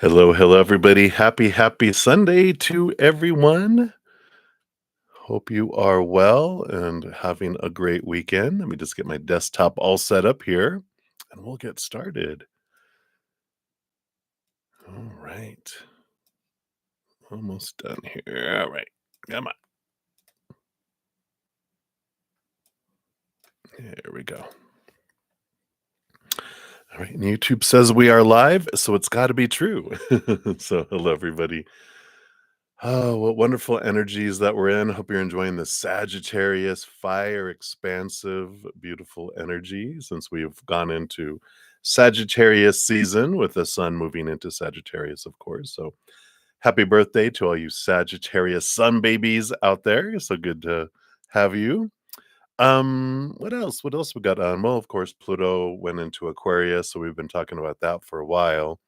Hello, hello, everybody. Happy Sunday to everyone. Hope you are well and having a great weekend. Let me just get my desktop all set up here and we'll get started. All right. Almost done here. All right. Come on. There we go. All right. And YouTube says we are live, so it's got to be true. So, hello, everybody. Oh, what wonderful energies that we're in. Hope you're enjoying the Sagittarius fire, expansive, beautiful energy since we've gone into Sagittarius season with the sun moving into Sagittarius, of course. So happy birthday to all you Sagittarius sun babies out there. So good to have you. What else? What else we got on? Well, of course, Pluto went into Aquarius, so we've been talking about that for a while.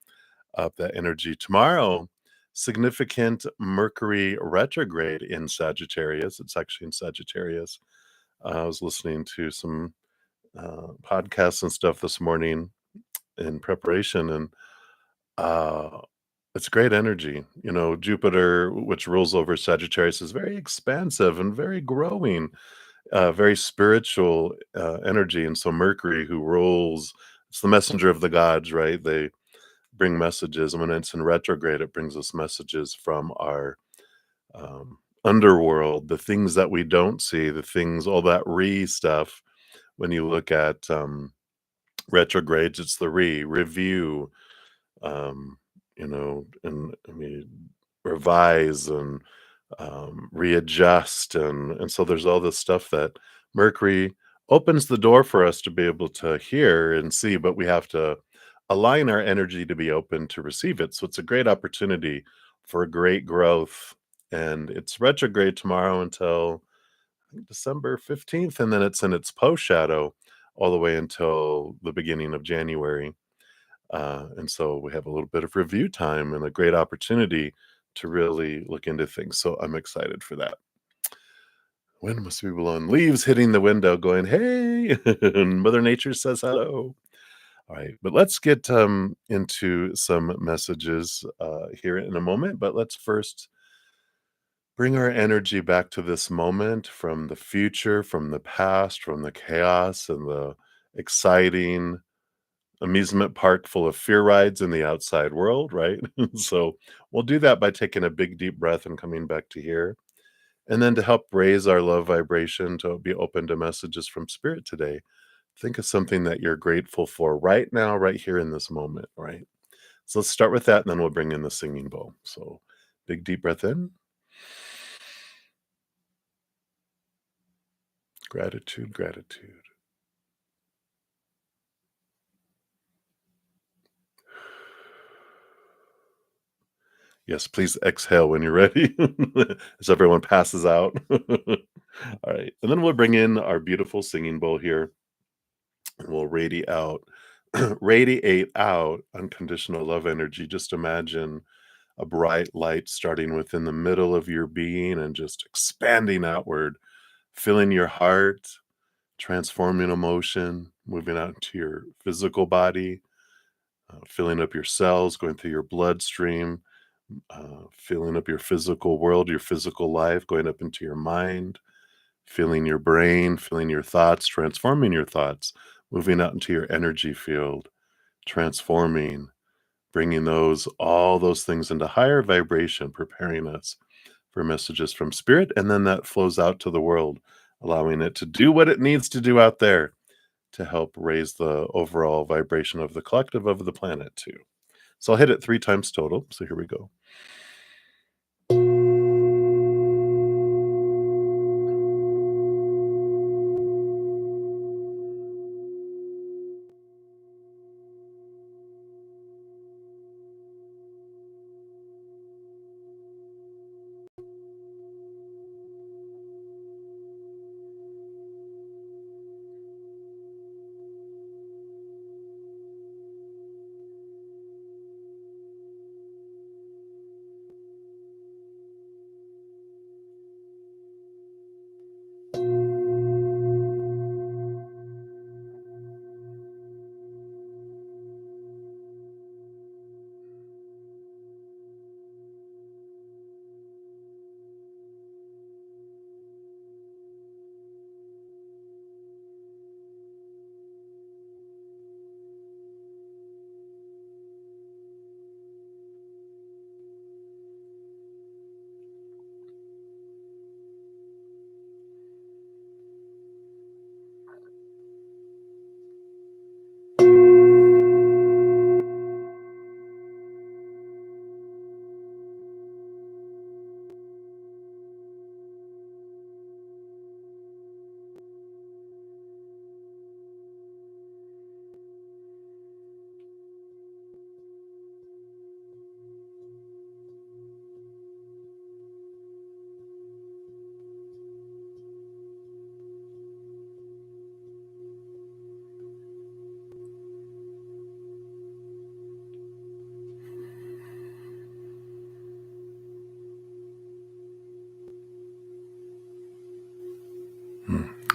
That energy tomorrow. Significant Mercury retrograde in Sagittarius. It's actually in Sagittarius. I was listening to some podcasts and stuff this morning in preparation, and uh, it's great energy. You know, Jupiter, which rules over Sagittarius, is very expansive and very growing, very spiritual energy. And so Mercury, who rules, it's the messenger of the gods, right? They bring messages, and when it's in retrograde, it brings us messages from our underworld, the things that we don't see, the things, all that stuff. When you look at retrogrades, it's the review, and I mean, revise and readjust, and so there's all this stuff that Mercury opens the door for us to be able to hear and see, but we have to align our energy to be open to receive it. So it's a great opportunity for great growth. And it's retrograde tomorrow until I think December 15th, and then it's in its post shadow all the way until the beginning of January. And so we have a little bit of review time and a great opportunity to really look into things. So I'm excited for that. Wind must be blowing, leaves hitting the window, going, "Hey!" and Mother Nature says hello. All right, but let's get into some messages here in a moment. But let's first bring our energy back to this moment from the future, from the past, from the chaos and the exciting amusement park full of fear rides in the outside world, right? So we'll do that by taking a big deep breath and coming back to here. And then to help raise our love vibration, to be open to messages from spirit today, think of something that you're grateful for right now, right here in this moment, right? So let's start with that, and then we'll bring in the singing bowl. So big deep breath in. Gratitude, gratitude. Yes, please exhale when you're ready as everyone passes out. All right. And then we'll bring in our beautiful singing bowl here, and we'll radiate out unconditional love energy. Just imagine a bright light starting within the middle of your being and just expanding outward, filling your heart, transforming emotion, moving out into your physical body, filling up your cells, going through your bloodstream, filling up your physical world, your physical life, going up into your mind, filling your brain, filling your thoughts, transforming your thoughts, moving out into your energy field, transforming, bringing all those things into higher vibration, preparing us for messages from spirit. And then that flows out to the world, allowing it to do what it needs to do out there to help raise the overall vibration of the collective of the planet too. So I'll hit it 3 times total. So here we go.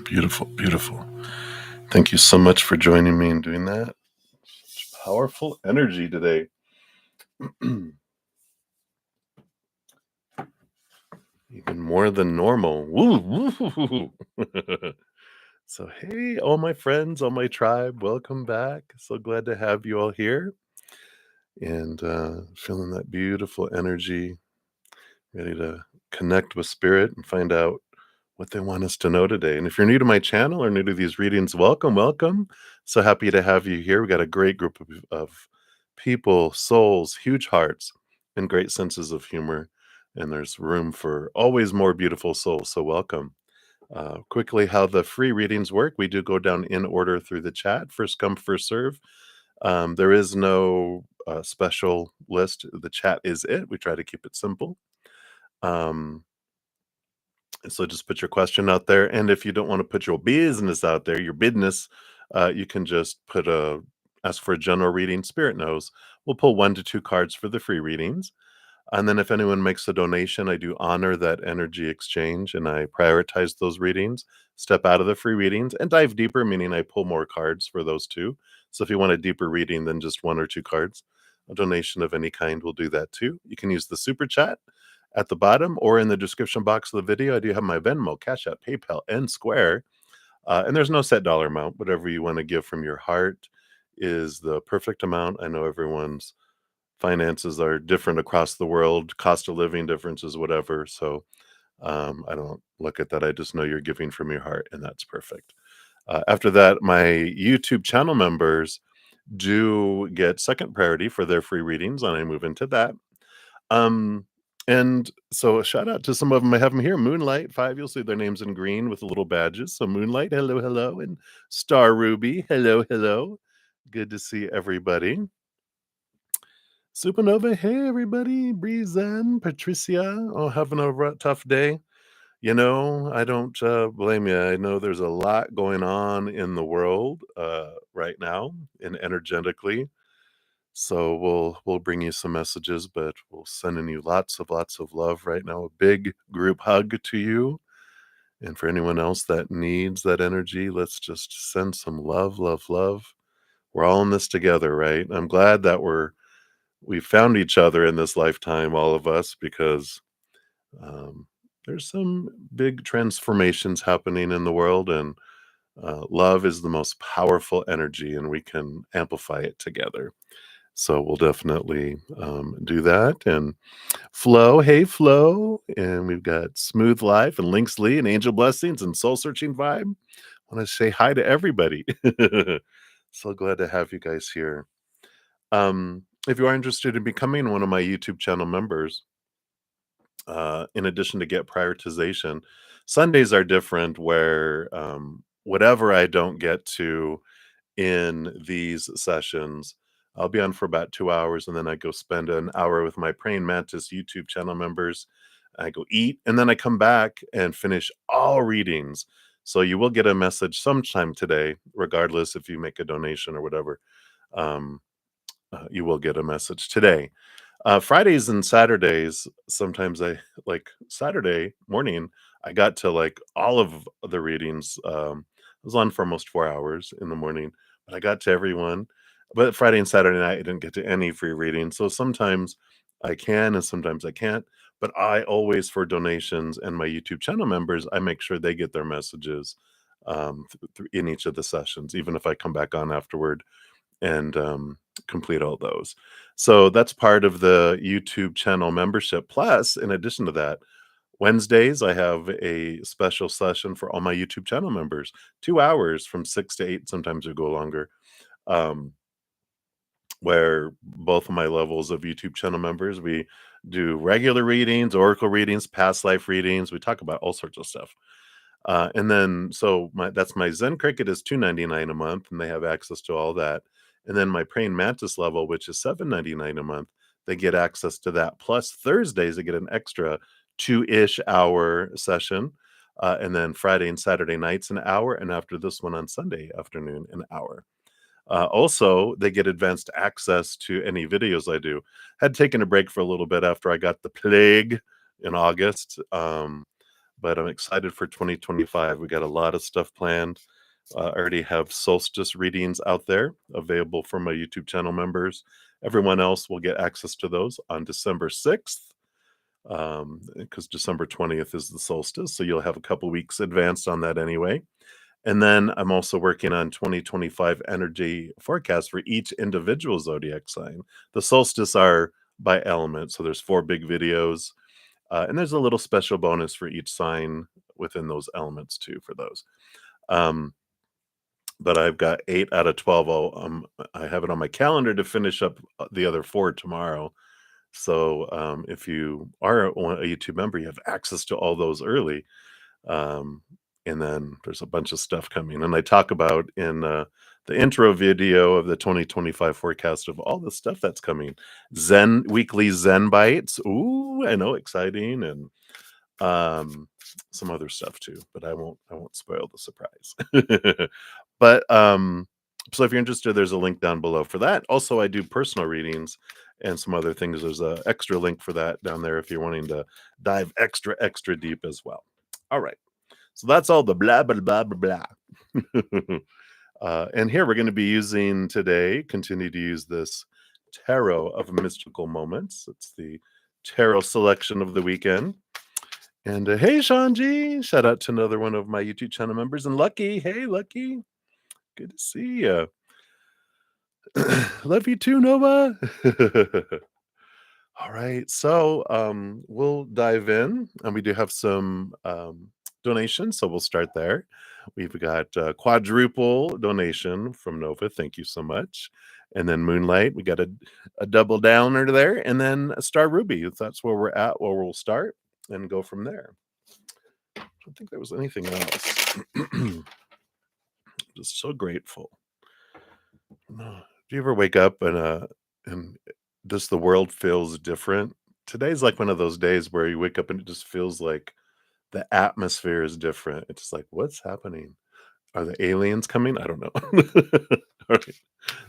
Beautiful, beautiful. Thank you so much for joining me and doing that. Such powerful energy today. Even more than normal. Woo, woo. So, hey, all my friends, all my tribe, welcome back. So glad to have you all here and feeling that beautiful energy, ready to connect with spirit and find out what they want us to know today. And if you're new to my channel or new to these readings, welcome, welcome. So happy to have you here. We got a great group of people, souls, huge hearts, and great senses of humor. And there's room for always more beautiful souls. So welcome. Quickly, how the free readings work. We do go down in order through the chat. First come, first serve. There is no special list. The chat is it. We try to keep it simple. Um, so just put your question out there. And if you don't want to put your business out there, your business, you can just ask for a general reading. Spirit knows. We'll pull 1 to 2 cards for the free readings. And then if anyone makes a donation, I do honor that energy exchange and I prioritize those readings, step out of the free readings and dive deeper, meaning I pull more cards for those too. So if you want a deeper reading than just 1 or 2 cards, a donation of any kind will do that too. You can use the super chat at the bottom or in the description box of the video. I do have my Venmo, CashApp, PayPal, and Square. And there's no set dollar amount. Whatever you want to give from your heart is the perfect amount. I know everyone's finances are different across the world, cost of living differences, whatever. So I don't look at that. I just know you're giving from your heart, and that's perfect. After that, my YouTube channel members do get second priority for their free readings, and I move into that. Um, and so a shout out to some of them. I have them here. Moonlight 5, you'll see their names in green with the little badges. So Moonlight, hello, hello, and Star Ruby, hello, hello. Good to see everybody. Supernova, hey everybody, Breezen, Patricia, oh, having a tough day. You know, I don't blame you. I know there's a lot going on in the world right now, and energetically. So we'll bring you some messages, but we'll sending you lots of love right now. A big group hug to you, and for anyone else that needs that energy, let's just send some love, love, love. We're all in this together, right? I'm glad that we found each other in this lifetime, all of us, because um, there's some big transformations happening in the world, and love is the most powerful energy, and we can amplify it together. So we'll definitely do that. And Flo, hey Flo, and we've got Smooth Life and Links Lee and Angel Blessings and Soul Searching Vibe. I want to say hi to everybody. So glad to have you guys here. If you are interested in becoming one of my YouTube channel members, in addition to get prioritization, Sundays are different where whatever I don't get to in these sessions, I'll be on for about 2 hours and then I go spend an hour with my Praying Mantis YouTube channel members. I go eat and then I come back and finish all readings. So you will get a message sometime today, regardless if you make a donation or whatever. Um, you will get a message today. Fridays and Saturdays, sometimes I like Saturday morning, I got to like all of the readings. I was on for almost 4 hours in the morning, but I got to everyone. But Friday and Saturday night, I didn't get to any free reading. So sometimes I can and sometimes I can't. But I always, for donations and my YouTube channel members, I make sure they get their messages in each of the sessions, even if I come back on afterward and complete all those. So that's part of the YouTube channel membership. Plus, in addition to that, Wednesdays, I have a special session for all my YouTube channel members, 2 hours from 6 to 8, sometimes we go longer, um, where both of my levels of YouTube channel members, we do regular readings, oracle readings, past life readings. We talk about all sorts of stuff. And then so that's my Zen Cricket is $2.99 a month, and they have access to all that. And then my Praying Mantis level, which is $7.99 a month, they get access to that. Plus Thursdays, they get an extra 2-ish hour session. And then Friday and Saturday nights, an hour. And after this one on Sunday afternoon, an hour. Also, they get advanced access to any videos I do. Had taken a break for a little bit after I got the plague in August. but I'm excited for 2025. We got a lot of stuff planned. I already have solstice readings out there available for my YouTube channel members. Everyone else will get access to those on December 6th, because December 20th is the solstice. So you'll have a couple weeks advanced on that anyway. And then I'm also working on 2025 energy forecast for each individual zodiac sign. The solstice are by element. So there's 4 big videos, and there's a little special bonus for each sign within those elements too for those. Um, but I've got 8 out of 12. I have it on my calendar to finish up the other 4 tomorrow. So if you are a YouTube member, you have access to all those early. Um, and then there's a bunch of stuff coming. And I talk about in the intro video of the 2025 forecast of all the stuff that's coming. Weekly Zen bites. Ooh, I know, exciting. And some other stuff too, but I won't spoil the surprise. But so if you're interested, there's a link down below for that. Also, I do personal readings and some other things. There's a extra link for that down there if you're wanting to dive extra deep as well. All right. So that's all the blah blah blah blah blah. And here we're going to be using today, continue to use this tarot of mystical moments. It's the tarot selection of the weekend. And hey, Shanji, shout out to another one of my YouTube channel members. And Lucky, hey, Lucky, good to see you. Love you too, Nova. All right, so we'll dive in, and we do have some donations, so we'll start there. We've got a quadruple donation from Nova. Thank you so much. And then Moonlight, we got a double downer there, and then a Star Ruby. That's where we're at, where we'll start and go from there. I don't think there was anything else. Just so grateful. Do you ever wake up and just the world feels different? Today's like one of those days where you wake up and it just feels like the atmosphere is different. It's just like, what's happening? Are the aliens coming? I don't know. All right.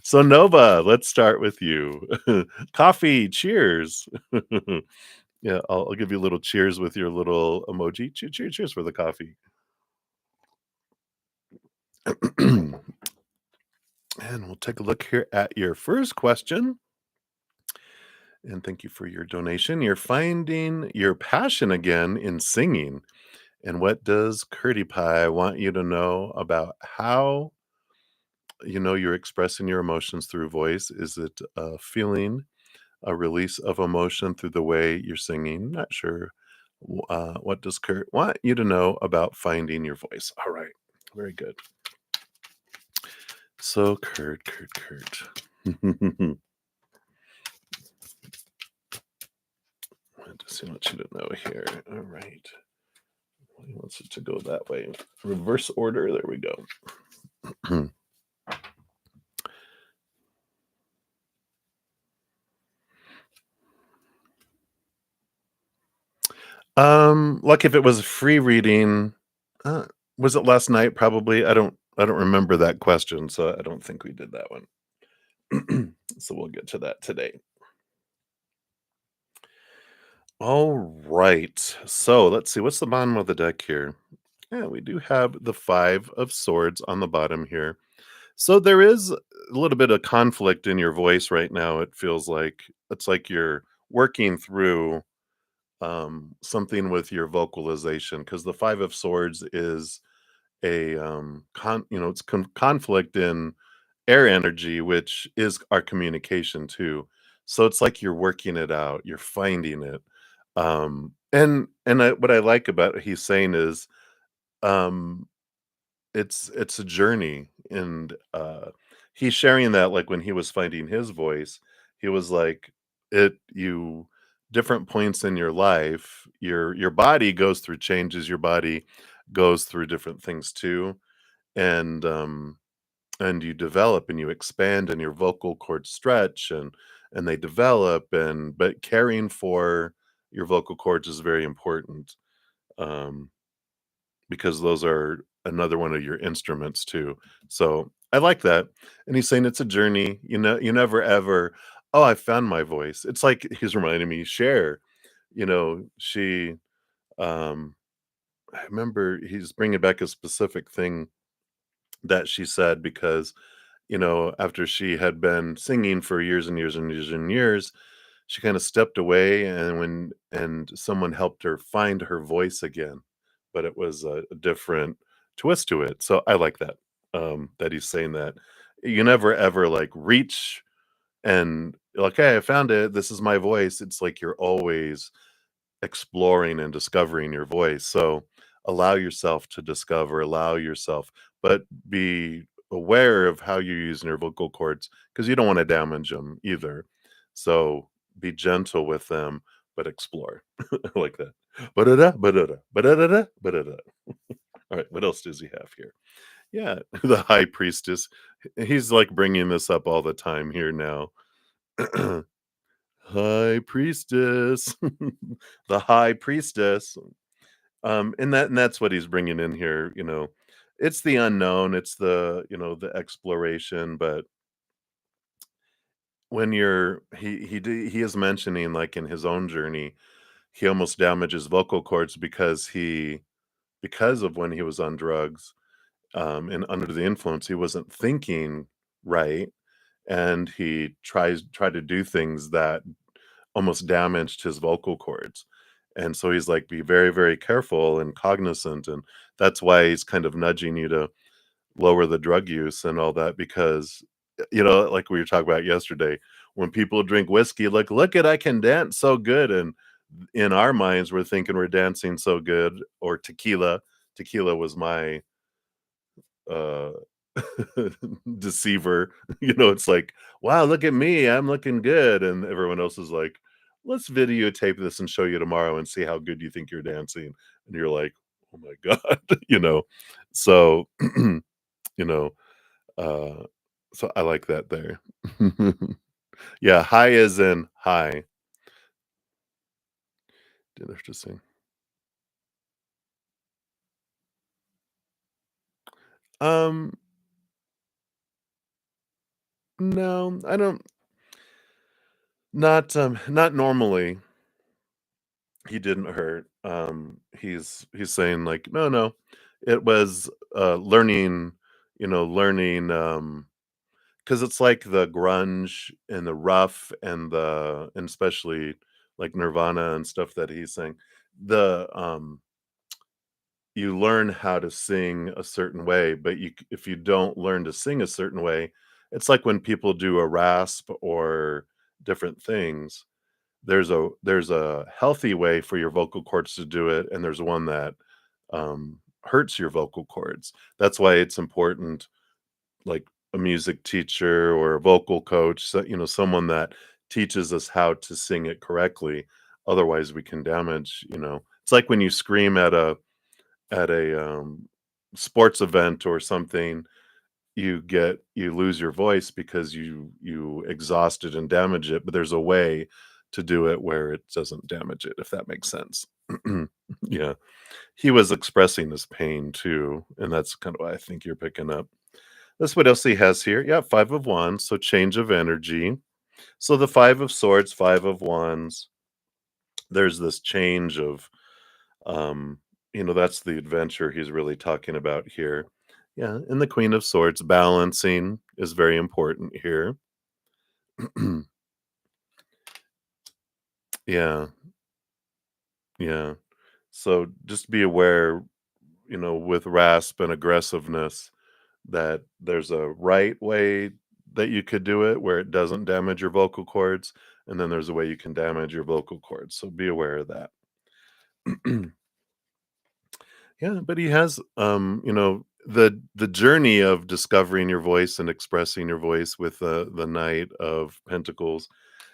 So Nova, let's start with you. Coffee, cheers. Yeah, I'll give you a little cheers with your little emoji. Cheers for the coffee. And we'll take a look here at your first question. And thank you for your donation. You're finding your passion again in singing. And what does Curdy Pie want you to know about how you're expressing your emotions through voice? Is it a feeling, a release of emotion through the way you're singing? Not sure. What does Kurt want you to know about finding your voice? All right. Very good. So, Kurt. I just want you to know here. All right. He wants it to go that way. Reverse order. There we go. Like if it was a free reading, was it last night? Probably. I don't remember that question, so I don't think we did that one. So we'll get to that today. All right. So let's see. What's the bottom of the deck here? Yeah, we do have the 5 of Swords on the bottom here. So there is a little bit of conflict in your voice right now. It feels like it's like you're working through something with your vocalization, because the 5 of Swords is a it's conflict in air energy, which is our communication too. So it's like you're working it out, you're finding it. What I like about what he's saying is um it's a journey. And he's sharing that, like when he was finding his voice, he was like, it you different points in your life, your body goes through changes, your body goes through different things too. And you develop and you expand and your vocal cords stretch and they develop. But caring for your vocal cords is very important, um because those are another one of your instruments too. So I like that. And he's saying it's a journey. You never ever, oh, I found my voice. It's like he's reminding me, Cher, she um I remember he's bringing back a specific thing that she said because, after she had been singing for years and years and years and years, she kinda stepped away and someone helped her find her voice again, but it was a different twist to it, so I like that, that he's saying that. You never ever, like, reach and like, "Hey, I found it, this is my voice." It's like you're always exploring and discovering your voice. So allow yourself to discover, allow yourself, but be aware of how you're using your vocal cords because you don't want to damage them either. So be gentle with them, but explore. I like that. Ba-da-da, ba-da-da, ba-da-da-da, ba-da-da. All right, what else does he have here? Yeah, the high priestess. He's like bringing this up all the time here now. High priestess, the high priestess. And that's what he's bringing in here, It's the unknown, it's the exploration, but when he is mentioning, like, in his own journey, he almost damages vocal cords because of when he was on drugs, and under the influence, he wasn't thinking right, and he tried to do things that almost damaged his vocal cords. And so he's like, be very, very careful and cognizant. And that's why he's kind of nudging you to lower the drug use and all that because, like we were talking about yesterday, when people drink whiskey, like, look at, I can dance so good. And in our minds, we're thinking we're dancing so good, or tequila. Tequila was my uh deceiver. It's like, wow, look at me, I'm looking good, and everyone else is like, let's videotape this and show you tomorrow and see how good you think you're dancing, and you're like, oh my god. So you know uh so I like that there. Yeah, high is in high. Interesting. um no, I don't. Not normally. He didn't hurt. He's saying like, "No, no, it was, learning, because it's like the grunge and the rough and especially like Nirvana and stuff that he's saying. You learn how to sing a certain way, but if you don't learn to sing a certain way, it's like when people do a rasp or different things, there's a healthy way for your vocal cords to do it, and there's one that, hurts your vocal cords. That's why it's important, like a music teacher or a vocal coach, so, someone that teaches us how to sing it correctly. Otherwise, we can damage. It's like when you scream at a sports event or something, you lose your voice because you exhaust it and damage it, but there's a way to do it where it doesn't damage it, if that makes sense. Yeah. He was expressing his pain too, and that's kind of what I think you're picking up. That's what else he has here. Yeah, 5 of Wands, so change of energy. So the 5 of Swords, 5 of Wands, there's this change of, that's the adventure he's really talking about here. Yeah, and the Queen of Swords, balancing is very important here. Yeah, yeah. So just be aware, with rasp and aggressiveness, that there's a right way that you could do it where it doesn't damage your vocal cords, and then there's a way you can damage your vocal cords. So be aware of that. Yeah, but he has, the journey of discovering your voice and expressing your voice with the Knight of Pentacles.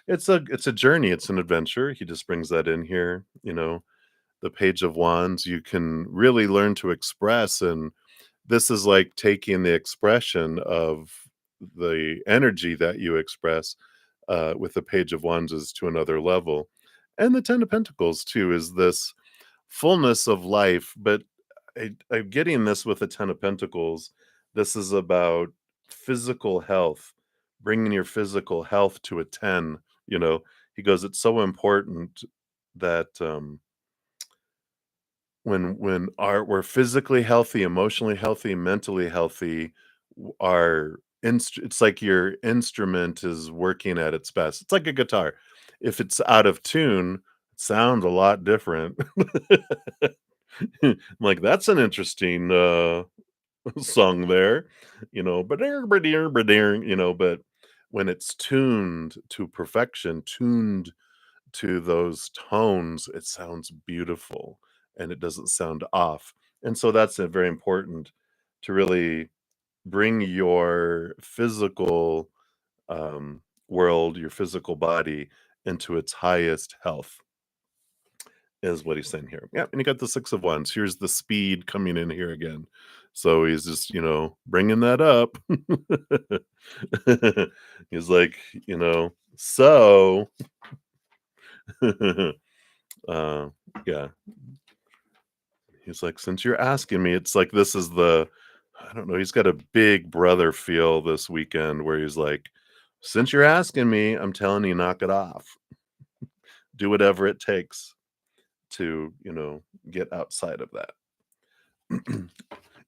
It's a journey. It's an adventure. He just brings that in here. The Page of Wands. You can really learn to express, and this is like taking the expression of the energy that you express with the Page of Wands is to another level, and the Ten of Pentacles too is this fullness of life, but I'm getting this with the Ten of Pentacles. This is about physical health, bringing your physical health to a 10. He goes, it's so important that, when we're physically healthy, emotionally healthy, mentally healthy, our it's like your instrument is working at its best. It's like a guitar. If it's out of tune, it sounds a lot different. Like, that's an interesting song there, but but when it's tuned to perfection, tuned to those tones, it sounds beautiful and it doesn't sound off. And so that's very important to really bring your physical world, your physical body into its highest health, is what he's saying here. Yeah, and you got the Six of Wands. Here's the speed coming in here again. So he's just, bringing that up. He's like, so, uh, yeah, he's like, since you're asking me, it's like this is I don't know, he's got a big brother feel this weekend where he's like, since you're asking me, I'm telling you, knock it off. Do whatever it takes to, get outside of that.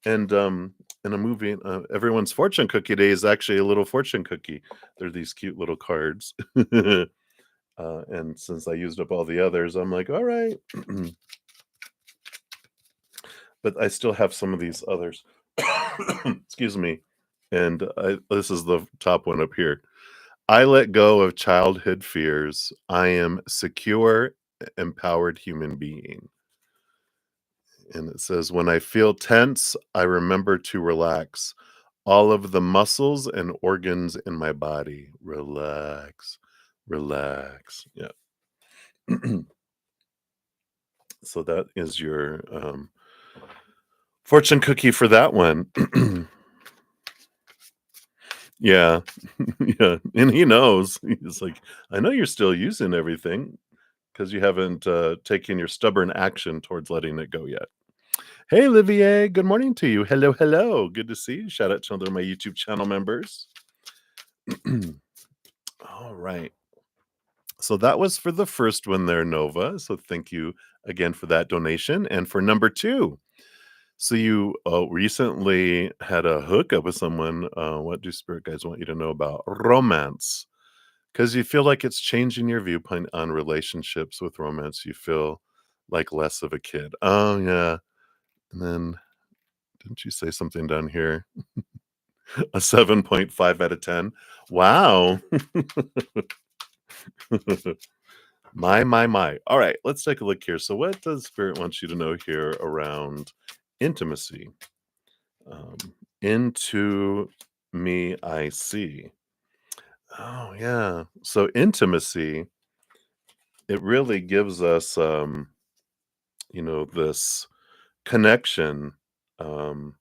And a movie, everyone's fortune cookie day is actually a little fortune cookie. They're these cute little cards. And since I used up all the others, I'm like, all right. But I still have some of these others. Excuse me. And this is the top one up here. I let go of childhood fears. I am secure, empowered human being. And it says, when I feel tense, I remember to relax. All of the muscles and organs in my body. Relax, relax. Yeah. So that is your fortune cookie for that one. Yeah. Yeah. And he knows. He's like, I know you're still using everything because you haven't taken your stubborn action towards letting it go yet. Hey, Olivier. Good morning to you. Hello, hello. Good to see you. Shout out to other my YouTube channel members. All right. So that was for the first one there, Nova. So thank you again for that donation. And for number 2, so you recently had a hookup with someone. What do spirit guides want you to know about romance? Because you feel like it's changing your viewpoint on relationships with romance. You feel like less of a kid. Oh, yeah. And then, didn't you say something down here? A 7.5 out of 10. Wow. My. All right, let's take a look here. So what does spirit want you to know here around intimacy? Into me I see. Oh, yeah. So intimacy, it really gives us this connection um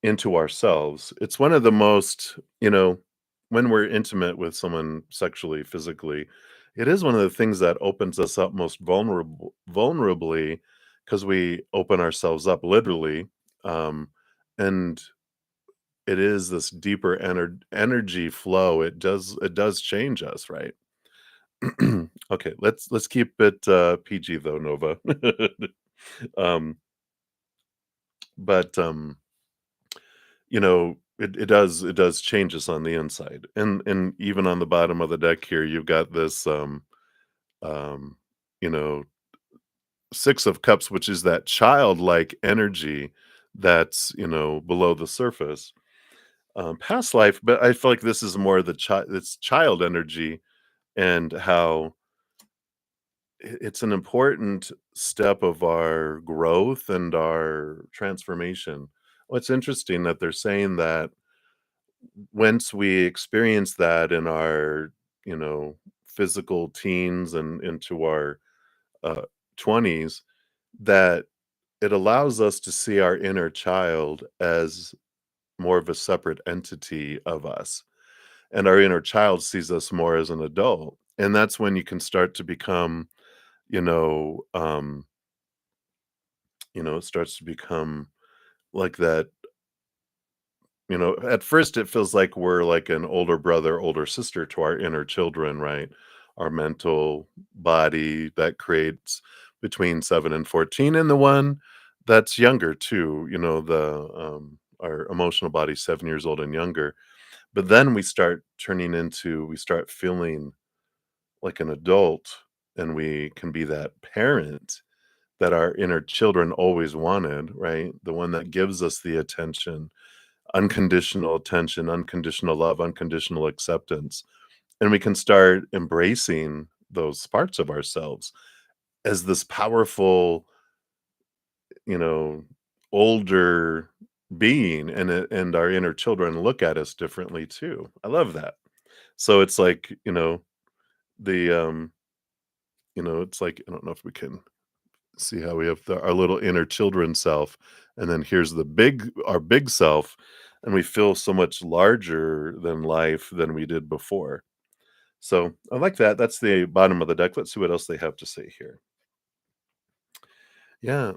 into ourselves. It's one of the most, when we're intimate with someone sexually, physically, it is one of the things that opens us up most vulnerably because we open ourselves up literally. And it is this deeper energy flow. It does change us, right? Okay, let's keep it PG though, Nova. um, but it does change us on the inside. And even on the bottom of the deck here, you've got this um, you know, 6 of Cups, which is that childlike energy that's, below the surface. Past life, but I feel like this is more the it's child energy and how it's an important step of our growth and our transformation. What's interesting that they're saying that once we experience that in our, you know, physical teens and into our uh, 20s, that it allows us to see our inner child as more of a separate entity of us. And our inner child sees us more as an adult. And that's when you can start to become, you know, um, it starts to become like that. At first it feels like we're like an older brother, older sister to our inner children, right? Our mental body that creates. between 7 and 14, and the one that's younger too, our emotional body's 7 years old and younger. But then we start feeling like an adult, and we can be that parent that our inner children always wanted, right? The one that gives us the attention, unconditional love, unconditional acceptance. And we can start embracing those parts of ourselves as this powerful, you know, older being, and our inner children look at us differently too. I love that. So it's like, the it's like, I don't know if we can see how we have our little inner children self, and then here's our big self, and we feel so much larger than life than we did before. So I like that. That's the bottom of the deck. Let's see what else they have to say here. Yeah.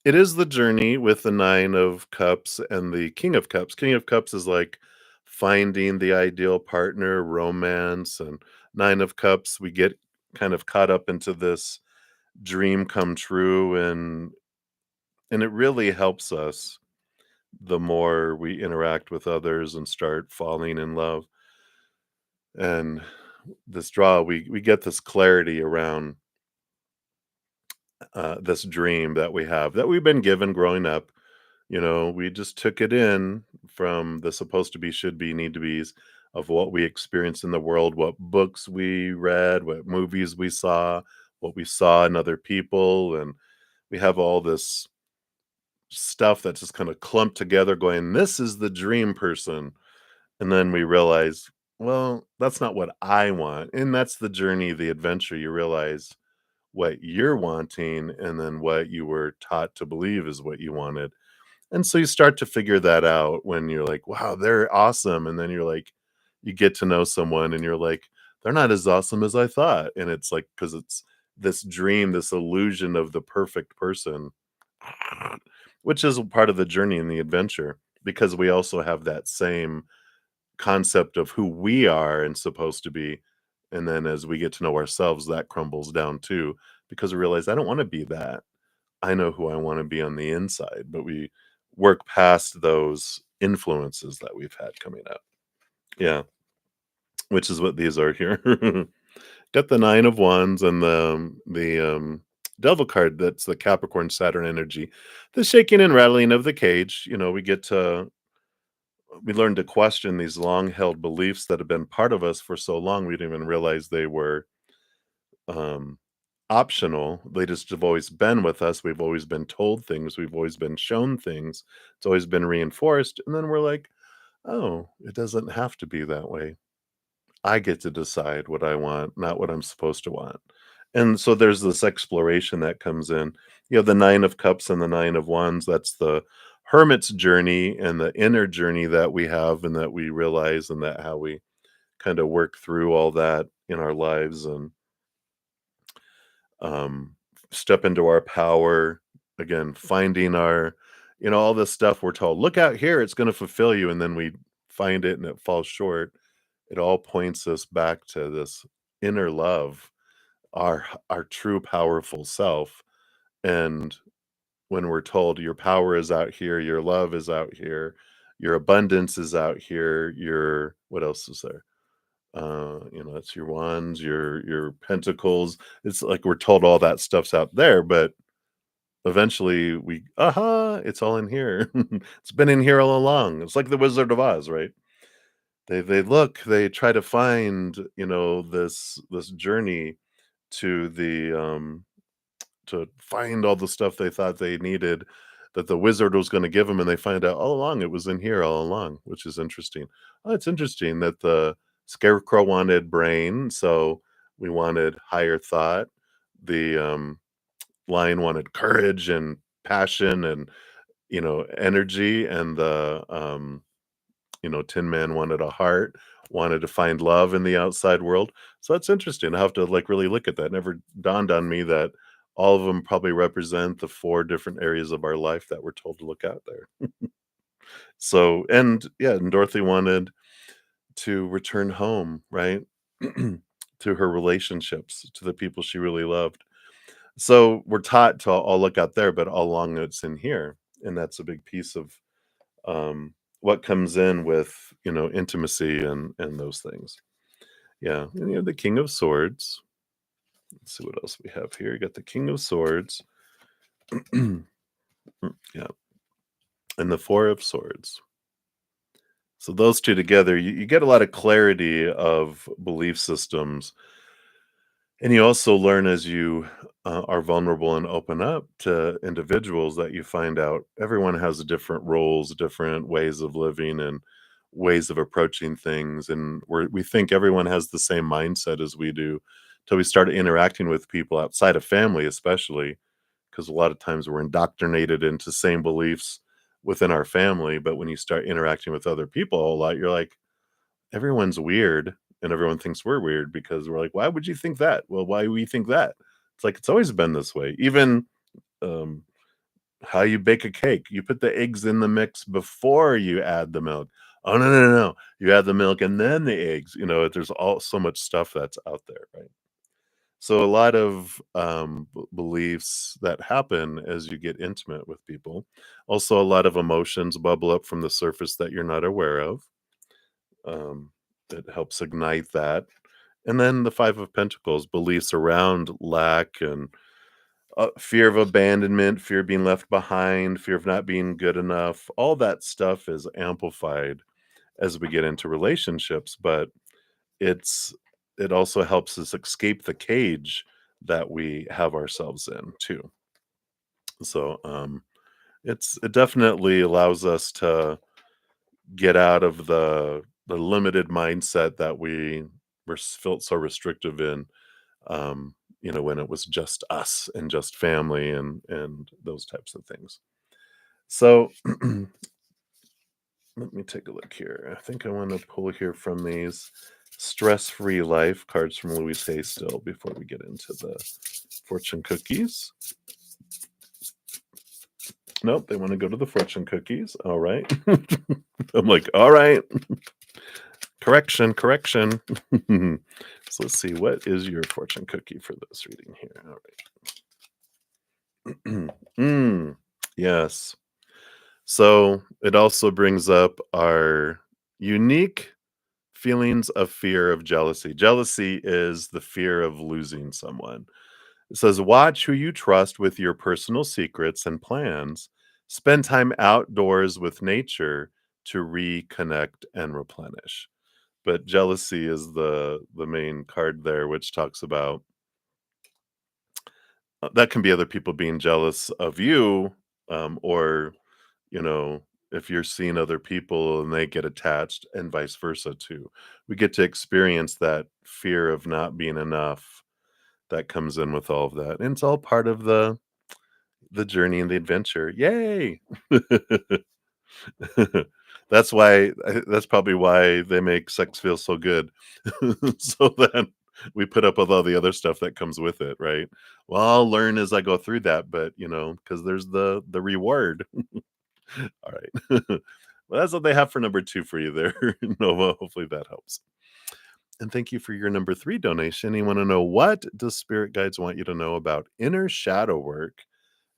It is the journey with the 9 of Cups and the King of Cups. King of Cups is like finding the ideal partner, romance, and 9 of Cups, we get kind of caught up into this dream come true, and it really helps us the more we interact with others and start falling in love. And this draw, we get this clarity around this dream that we have, that we've been given growing up. We just took it in from the supposed to be, should be, need to be's of what we experienced in the world, what books we read, what movies we saw, what we saw in other people. And we have all this stuff that's just kind of clumped together going, this is the dream person. And then we realize, well, that's not what I want. And that's the journey, the adventure. You realize what you're wanting, and then what you were taught to believe is what you wanted. And so you start to figure that out when you're like, wow, they're awesome. And then you're like, you get to know someone and you're like, they're not as awesome as I thought. And it's like, because it's this dream, this illusion of the perfect person, which is a part of the journey and the adventure, because we also have that same concept of who we are and supposed to be. And then as we get to know ourselves, that crumbles down too, because we realize I don't want to be that. I know who I want to be on the inside, but we work past those influences that we've had coming up. Yeah, which is what these are here. Got the 9 of Wands and the Devil card, that's the Capricorn Saturn energy. The shaking and rattling of the cage, we learn to question these long-held beliefs that have been part of us for so long, we didn't even realize they were, um, optional. They just have always been with us. We've always been told things. We've always been shown things. It's always been reinforced. And then we're like, oh, it doesn't have to be that way. I get to decide what I want, not what I'm supposed to want. And so there's this exploration that comes in. You have the 9 of Cups and the 9 of Wands. That's the hermit's journey and the inner journey that we have, and that we realize, and that how we kind of work through all that in our lives, and um, step into our power again, finding all this stuff we're told, look out here, it's going to fulfill you. And then we find it and it falls short. It all points us back to this inner love, our true powerful self. And when we're told your power is out here, your love is out here, your abundance is out here, your, what else is there? It's your wands, your pentacles. It's like we're told all that stuff's out there, but eventually it's all in here. It's been in here all along. It's like the Wizard of Oz, right? They try to find, this journey to to find all the stuff they thought they needed, that the wizard was going to give them, and they find out all along it was in here all along, which is interesting. Oh, it's interesting that the scarecrow wanted brain, so we wanted higher thought. The lion wanted courage and passion and energy, and the Tin Man wanted a heart, wanted to find love in the outside world. So that's interesting. I have to like really look at that. Never dawned on me that all of them probably represent the 4 different areas of our life that we're told to look out there. So, and yeah, and Dorothy wanted to return home, right? To her relationships, to the people she really loved. So we're taught to all look out there, but all along it's in here, and that's a big piece of what comes in with intimacy and those things. Yeah, and you have the King of Swords. Let's see what else we have here. You got the King of Swords, yeah, and the Four of Swords. So those two together, you get a lot of clarity of belief systems. And you also learn as you are vulnerable and open up to individuals that you find out everyone has different roles, different ways of living, and ways of approaching things. And we think everyone has the same mindset as we do till we start interacting with people outside of family, especially because a lot of times we're indoctrinated into same beliefs within our family. But when you start interacting with other people a whole lot, you're like, everyone's weird and everyone thinks we're weird because we're like, why would you think that? Well, why do we think that? It's like it's always been this way. Even um, how you bake a cake, you put the eggs in the mix before you add the milk. Oh no, no, no, no. You add the milk and then the eggs. There's all so much stuff that's out there, right? So a lot of beliefs that happen as you get intimate with people. Also, a lot of emotions bubble up from the surface that you're not aware of. Um, it helps ignite that. And then the Five of Pentacles, beliefs around lack and fear of abandonment, fear of being left behind, fear of not being good enough. All that stuff is amplified as we get into relationships, but it's it also helps us escape the cage that we have ourselves in too. So it definitely allows us to get out of the limited mindset that we felt so restrictive in, when it was just us and just family and those types of things. So let me take a look here. I think I want to pull here from these stress-free life cards from Louise Hay still before we get into the fortune cookies. Nope, they want to go to the fortune cookies. All right. I'm like, all right. Correction, correction. So let's see, what is your fortune cookie for this reading here? All right. Yes. So it also brings up our unique feelings of fear of jealousy. Jealousy is the fear of losing someone. It says, watch who you trust with your personal secrets and plans. Spend time outdoors with nature to reconnect and replenish. But jealousy is the main card there, which talks about that can be other people being jealous of you, or you know, if you're seeing other people and they get attached, and vice versa too. We get to experience that fear of not being enough that comes in with all of that, and it's all part of the journey and the adventure. Yay! That's probably why they make sex feel so good. So that we put up with all the other stuff that comes with it, right? Well, I'll learn as I go through that, but, because there's the reward. All right. Well, that's what they have for number 2 for you there, Nova. Hopefully that helps. And thank you for your number 3 donation. You wanna know, what does spirit guides want you to know about inner shadow work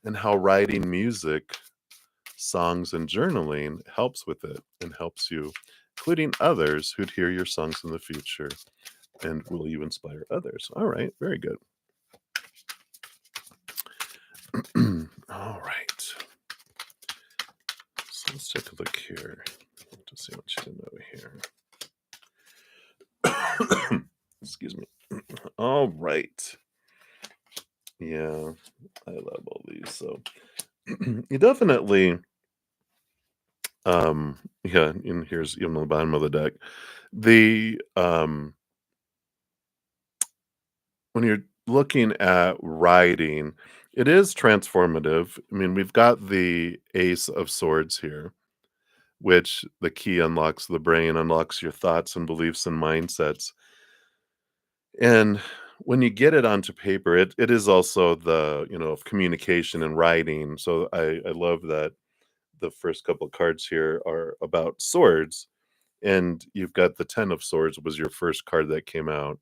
and how writing music, songs, and journaling helps with it and helps you, including others who'd hear your songs in the future, and will you inspire others? All right, very good. All right. So let's take a look here to see what you know here. Excuse me. All right. Yeah, I love all these. So you definitely, yeah, and here's even on the bottom of the deck. The When you're looking at writing, it is transformative. I mean, we've got the Ace of Swords here, which the key unlocks the brain, unlocks your thoughts and beliefs and mindsets. And when you get it onto paper, it is also of communication and writing. So I love that the first couple of cards here are about swords, and you've got the 10 of swords was your first card that came out.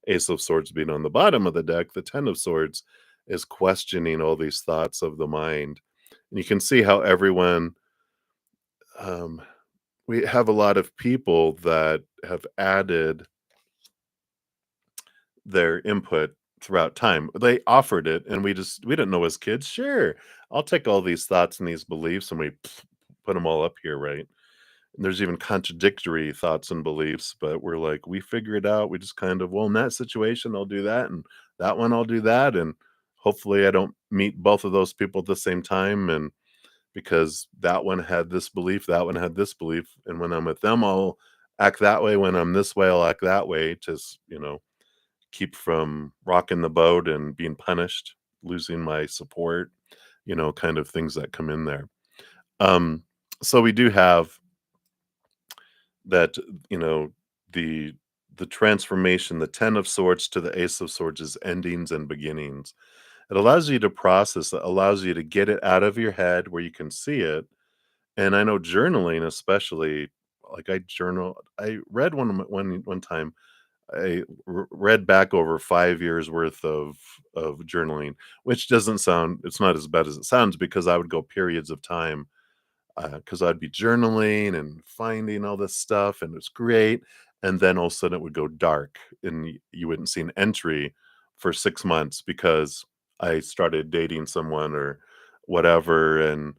Ace of swords being on the bottom of the deck, the 10 of swords is questioning all these thoughts of the mind. And you can see how everyone, um, we have a lot of people that have added their input throughout time. They offered it, and we didn't know as kids, "Sure, I'll take all these thoughts and these beliefs," and we put them all up here, right? And there's even contradictory thoughts and beliefs, but we're like, we figure it out. We just kind of, well, in that situation, I'll do that, and that one, I'll do that, and hopefully, I don't meet both of those people at the same time, and because that one had this belief, that one had this belief, and when I'm with them, I'll act that way. When I'm this way, I'll act that way to, keep from rocking the boat and being punished, losing my support, kind of things that come in there. Um, so we do have that, you know, the the transformation, the 10 of swords to the ace of swords is endings and beginnings. It allows you to process, it allows you to get it out of your head where you can see it. And I know journaling especially, like I read one time read back over 5 years worth of journaling, which doesn't sound, it's not as bad as it sounds because I would go periods of time, because I'd be journaling and finding all this stuff, and it's great, and then all of a sudden it would go dark, and you wouldn't see an entry for 6 months because I started dating someone or whatever, and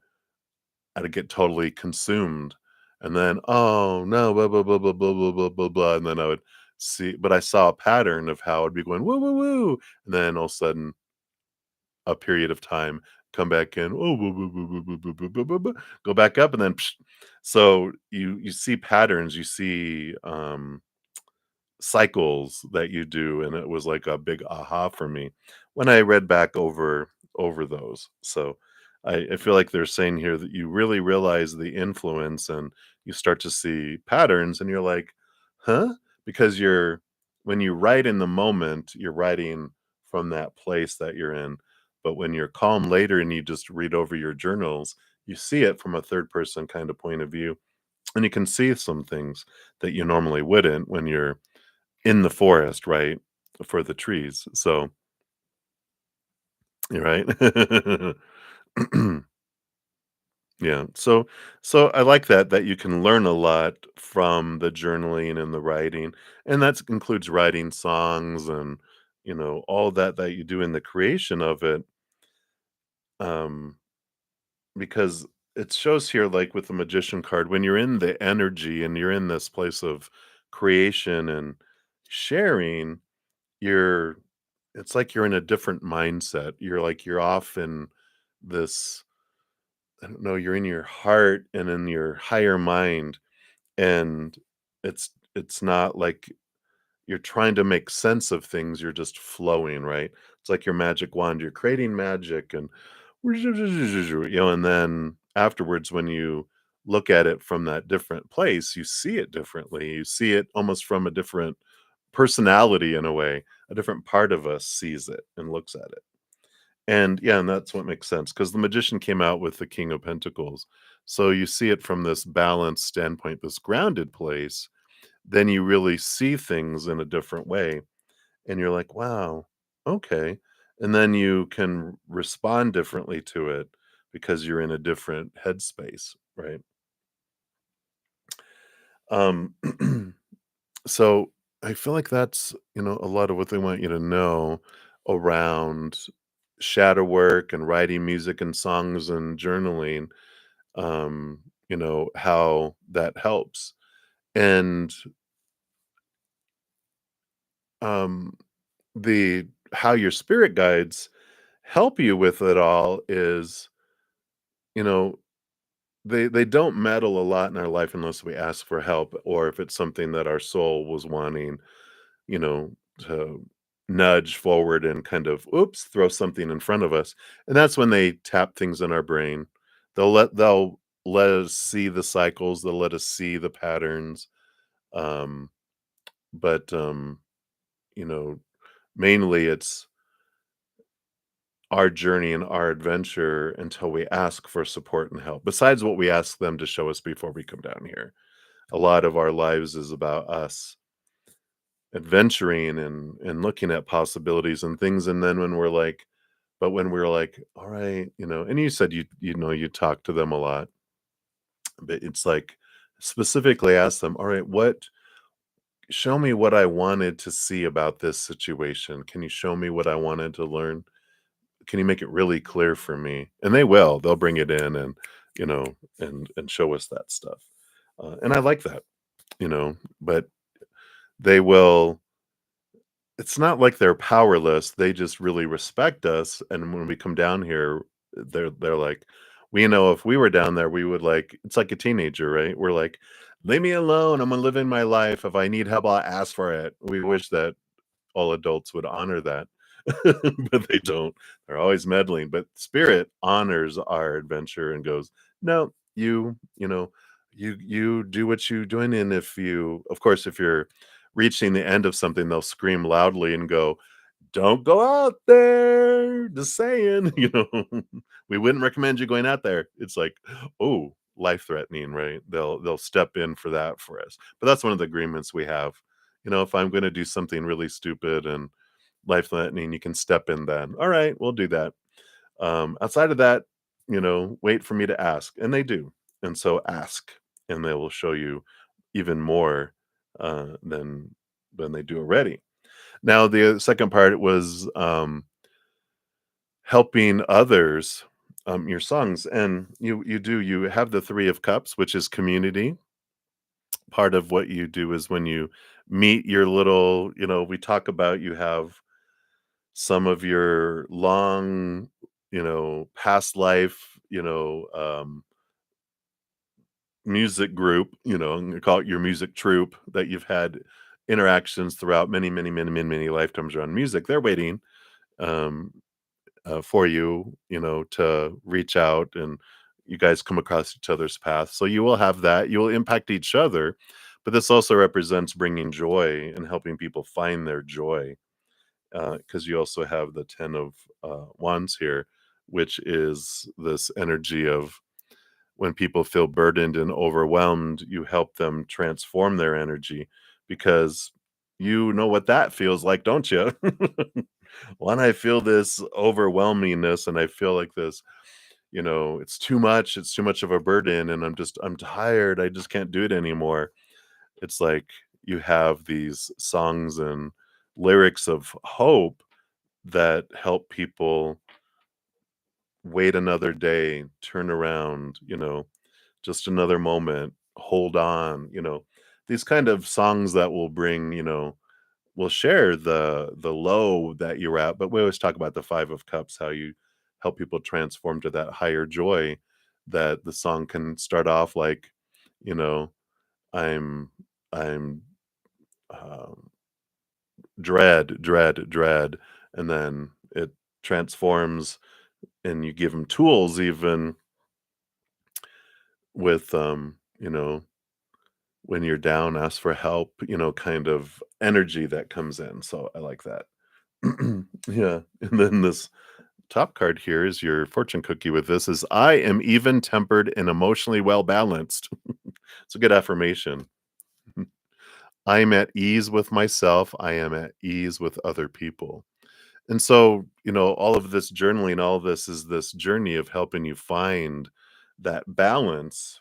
I'd get totally consumed, and then, "Oh, no, blah, blah, blah, blah, blah, blah, blah, blah, blah," and then I would see, but I saw a pattern of how I'd be going, "Woo, woo, woo," and then all of a sudden, a period of time, come back in, "Oh, woo, woo, woo, woo, woo, woo, woo, woo, woo, woo," go back up, and then so you see patterns, you see, cycles that you do, and it was like a big aha for me when I read back over those. So I feel like they're saying here that you really realize the influence and you start to see patterns and you're like, huh? Because when you write in the moment, you're writing from that place that you're in. But when you're calm later and you just read over your journals, you see it from a third person kind of point of view. And you can see some things that you normally wouldn't when you're in the forest, right, for the trees, so you're right? Yeah, so I like that you can learn a lot from the journaling and the writing, and that includes writing songs and, all that you do in the creation of it, um, because it shows here, like, with the magician card, when you're in the energy and you're in this place of creation and sharing, you're it's like you're in a different mindset. You're off in this, I don't know, you're in your heart and in your higher mind, and it's not like you're trying to make sense of things, you're just flowing, right? It's like your magic wand, you're creating magic and and then afterwards when you look at it from that different place, you see it differently. You see it almost from a different personality in a way. A different part of us sees it and looks at it. And yeah, and that's what makes sense because the magician came out with the King of Pentacles. So you see it from this balanced standpoint, this grounded place, then you really see things in a different way. And you're like, wow, okay. And then you can respond differently to it because you're in a different headspace, right? Um, so I feel like that's, a lot of what they want you to know around shadow work and writing music and songs and journaling, how that helps. And um, the how your spirit guides help you with it all is, you know, they don't meddle a lot in our life unless we ask for help or if it's something that our soul was wanting, to nudge forward and kind of, oops, throw something in front of us. And that's when they tap things in our brain. They'll let us see the cycles, they'll let us see the patterns. Um, but you know, mainly it's our journey and our adventure until we ask for support and help. Besides what we ask them to show us before we come down here. A lot of our lives is about us adventuring and looking at possibilities and things, and then when we're like, But when we were like, all right, and you said you talk to them a lot, but it's like specifically ask them, all right, what show me what I wanted to see about this situation. Can you show me what I wanted to learn? Can you make it really clear for me? And they will. They'll bring it in and you know and show us that stuff. And I like that, but they will. It's not like they're powerless. They just really respect us. And when we come down here, they're like, we know if we were down there, we would like. It's like a teenager, right? We're like, leave me alone. I'm gonna live in my life. If I need help, I'll ask for it. We wish that all adults would honor that, but they don't. They're always meddling. But spirit honors our adventure and goes, no, you do what you're doing. And if you, of course, if you're reaching the end of something, they'll scream loudly and go, don't go out there. Just saying, we wouldn't recommend you going out there. It's like, oh, life threatening, right? They'll step in for that for us. But that's one of the agreements we have. If I'm going to do something really stupid and life threatening, you can step in then. All right, we'll do that. Outside of that, wait for me to ask. And they do. And so ask, and they will show you even more than they do already. Now, the second part was helping others, your songs. And you have the Three of Cups, which is community. Part of what you do is when you meet your little, we talk about you have some of your long, past life, music group, and call it your music troupe that you've had interactions throughout many, many, many, many, many lifetimes around music. They're waiting um, for you, to reach out and you guys come across each other's path. So you will have that. You will impact each other. But this also represents bringing joy and helping people find their joy because you also have the 10 of wands here, which is this energy of when people feel burdened and overwhelmed, you help them transform their energy because you know what that feels like, don't you? When I feel this overwhelmingness and I feel like this, it's too much of a burden and I'm tired, I just can't do it anymore. It's like you have these songs and lyrics of hope that help people wait another day, turn around, just another moment, hold on, these kind of songs that will bring, will share the low that you're at. But we always talk about the Five of Cups, how you help people transform to that higher joy that the song can start off like, you know, I'm I'm um, dread, and then it transforms and you give them tools even with when you're down, ask for help, kind of energy that comes in. So I like that. Yeah. And then this top card here is your fortune cookie with this is I am even tempered and emotionally well balanced. It's a good affirmation. I am at ease with myself. I am at ease with other people. And so, all of this journaling, all of this is this journey of helping you find that balance,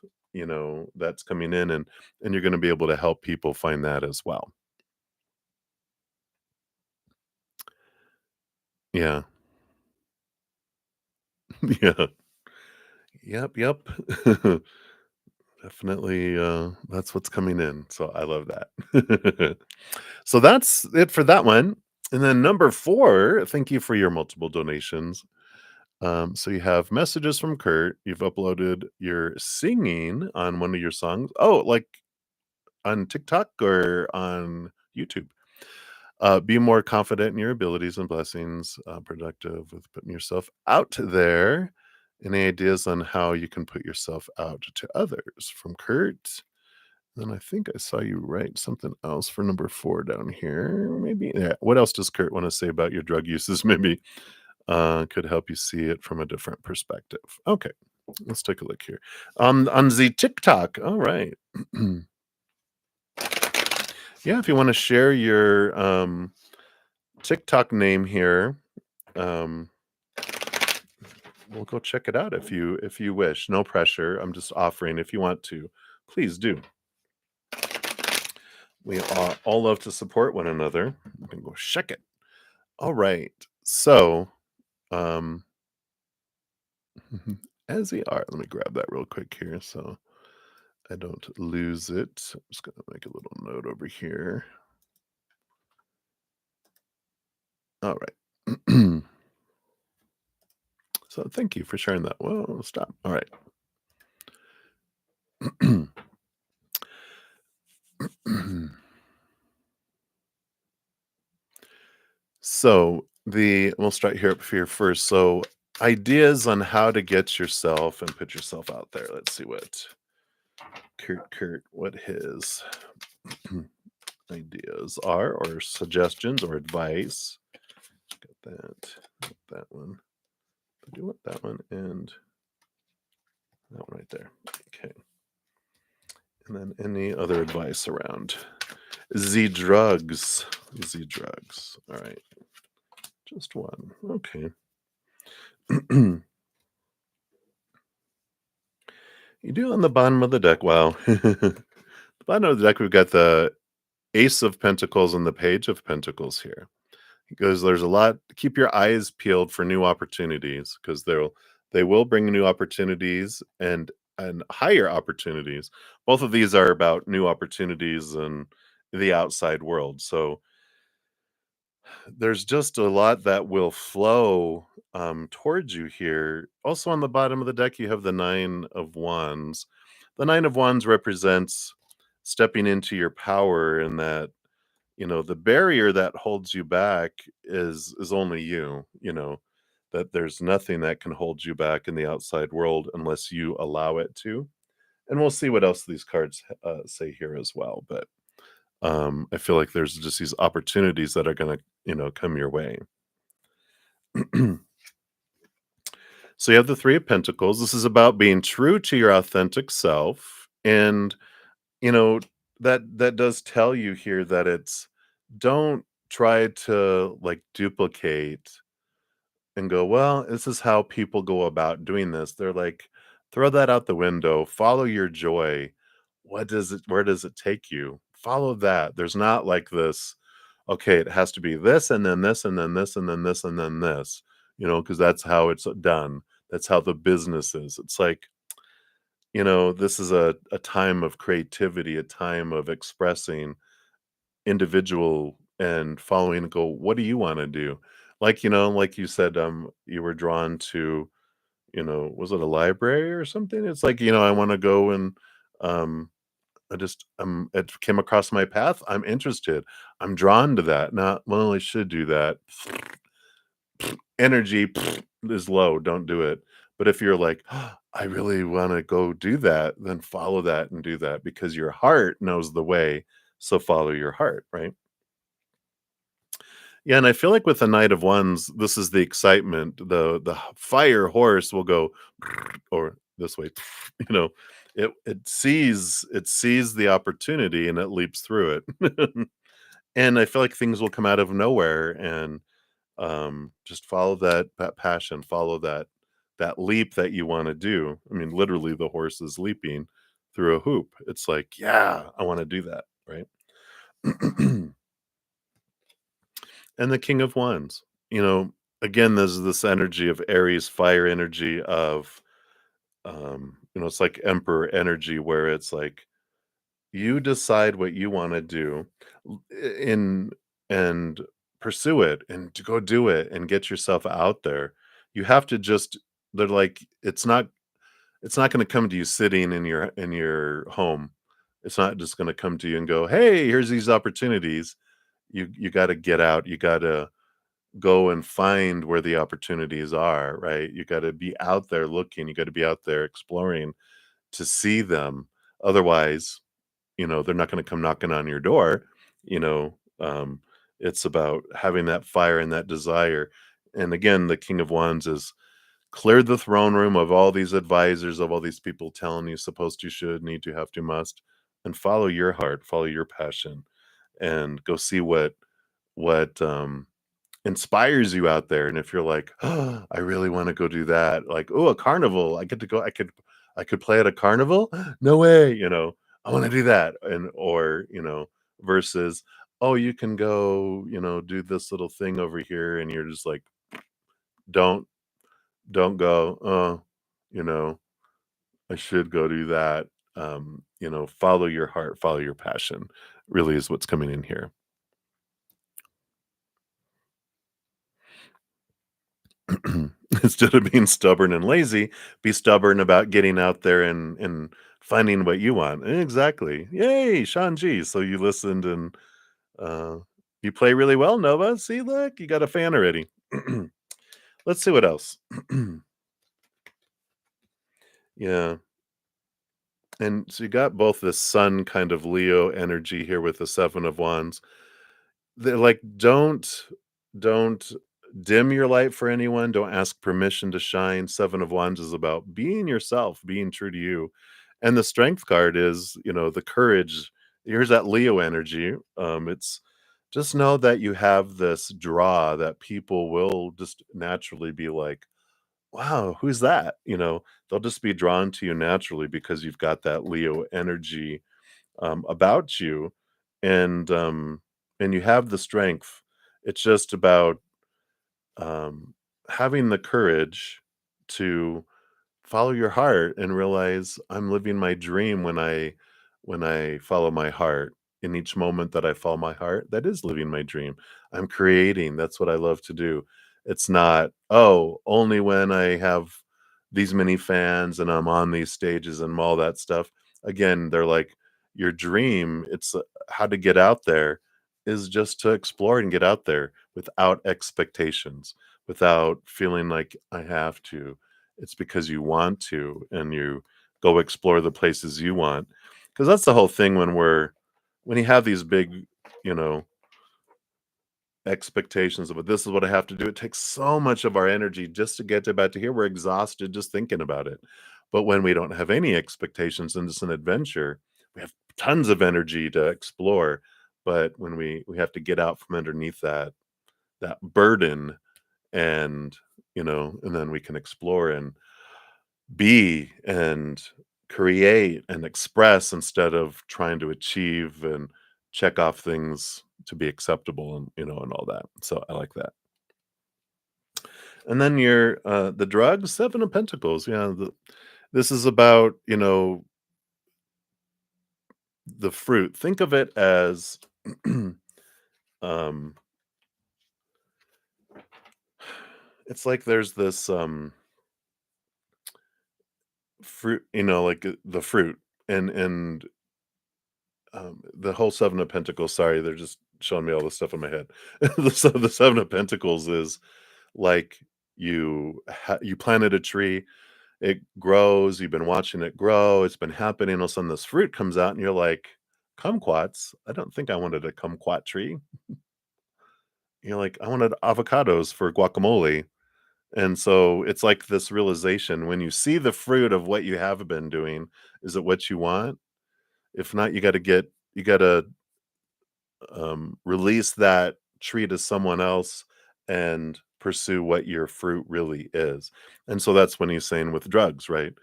that's coming in and you're going to be able to help people find that as well. Yeah. Yeah. Yep. Definitely that's what's coming in. So I love that. So that's it for that one. And then number 4, thank you for your multiple donations. So you have messages from Kurt. You've uploaded your singing on one of your songs. Oh, like on TikTok or on YouTube. Be more confident in your abilities and blessings. Productive with putting yourself out there. Any ideas on how you can put yourself out to others from Kurt? Then I think I saw you write something else for number 4 down here. Maybe. Yeah. What else does Kurt want to say about your drug uses? Maybe could help you see it from a different perspective. Okay, let's take a look here. On the TikTok. All right. Yeah, if you want to share your TikTok name here, um, we'll go check it out if you wish. No pressure. I'm just offering if you want to. Please do. We all love to support one another. We can go check it. All right. So, um, as we are, let me grab that real quick here so I don't lose it. I'm just gonna make a little note over here. All right. So thank you for sharing that. Whoa, stop. All right. So we'll start here up here first. So ideas on how to get yourself and put yourself out there. Let's see what what his ideas are, or suggestions, or advice. Got that one. I do want that one and that one right there. Okay. And then any other advice around Z drugs. Z drugs. All right. Just one. Okay. You do on the bottom of the deck. Wow. The bottom of the deck, we've got the Ace of Pentacles and the Page of Pentacles here. Because there's a lot, keep your eyes peeled for new opportunities, because they will bring new opportunities and higher opportunities. Both of these are about new opportunities and the outside world. So there's just a lot that will flow towards you here. Also on the bottom of the deck, you have the Nine of Wands. The Nine of Wands represents stepping into your power, and that, the barrier that holds you back is only you, that there's nothing that can hold you back in the outside world unless you allow it to. And we'll see what else these cards say here as well. But I feel like there's just these opportunities that are going to, come your way. So you have the Three of Pentacles. This is about being true to your authentic self. And, you know, that does tell you here that it's, don't try to like duplicate and go, well, this is how people go about doing this. They're like, throw that out the window, follow your joy. Where does it take you? Follow that. There's not like this, okay, it has to be this and then this and then this and then this and then this, because that's how it's done. That's how the business is. It's like, this is a time of creativity, a time of expressing individual and following and go, what do you want to do? Like, like you said, you were drawn to, was it a library or something? It's like, I want to go and um it came across my path. I'm interested. I'm drawn to that. Not, well, I should do that. Energy is low. Don't do it. But if you're like, I really want to go do that, then follow that and do that, because your heart knows the way. So follow your heart, right? Yeah, and I feel like with the Knight of Wands, this is the excitement. The fire horse will go or this way, you know. It sees the opportunity and it leaps through it. And I feel like things will come out of nowhere, and just follow that passion, follow that leap that you want to do. I mean, literally the horse is leaping through a hoop. It's like, yeah, I want to do that, right? And the King of Wands. Again, there's this energy of Aries fire energy of, it's like Emperor energy, where it's like you decide what you want to do in and pursue it and to go do it and get yourself out there. You have to just, they're like, it's not going to come to you sitting in your home. It's not just going to come to you and go, hey, here's these opportunities. You got to get out. You got to go and find where the opportunities are, right? You got to be out there looking, you got to be out there exploring to see them. Otherwise, they're not going to come knocking on your door. You know, it's about having that fire and that desire. And again, the King of Wands is clear the throne room of all these advisors, of all these people telling you supposed to, should, need to, have to, must, and follow your heart, follow your passion, and go see what inspires you out there. And if you're like, oh, I really want to go do that, like, oh, a carnival, I get to go, I could play at a carnival. No way, I want to do that. And or, versus, oh, you can go, do this little thing over here, and you're just like, don't don't go. You know, I should go do that. Follow your heart, follow your passion. Really is what's coming in here. Instead of being stubborn and lazy, be stubborn about getting out there and finding what you want. Exactly. Yay, Shanji. So you listened and uh, you play really well, Nova. See, look, you got a fan already. Let's see what else. Yeah. And so you got both this sun kind of Leo energy here with the Seven of Wands. They're like, don't dim your light for anyone, don't ask permission to shine. Seven of Wands is about being yourself, being true to you. And the Strength card is, the courage. Here's that Leo energy. It's just know that you have this draw that people will just naturally be like, "Wow, who's that?" They'll just be drawn to you naturally because you've got that Leo energy about you, and you have the strength. It's just about um, having the courage to follow your heart and realize I'm living my dream when I follow my heart. In each moment that I follow my heart, that is living my dream. I'm creating. That's what I love to do. It's not, oh, only when I have these many fans and I'm on these stages and all that stuff. Again, they're like your dream. It's how to get out there is just to explore and get out there without expectations, without feeling like I have to. It's because you want to, and you go explore the places you want. Because that's the whole thing when you have these big, you know, expectations of this is what I have to do. It takes so much of our energy just to get to about to here. We're exhausted just thinking about it. But when we don't have any expectations and it's an adventure, we have tons of energy to explore. But when we have to get out from underneath that burden and and then we can explore and be and create and express instead of trying to achieve and check off things to be acceptable and and all that. So I like that. And then your the drugs, Seven of Pentacles. Yeah, this is about the fruit. Think of it as um it's like there's this fruit, like the fruit and the whole Seven of Pentacles, sorry, they're just showing me all this stuff in my head. The Seven of Pentacles is like you planted a tree, it grows, you've been watching it grow, it's been happening, all of a sudden this fruit comes out and you're like, "Kumquats? I don't think I wanted a kumquat tree." You're like, "I wanted avocados for guacamole." And so it's like this realization when you see the fruit of what you have been doing, is it what you want? If not, you gotta release that tree to someone else and pursue what your fruit really is. And so that's when he's saying with drugs, right?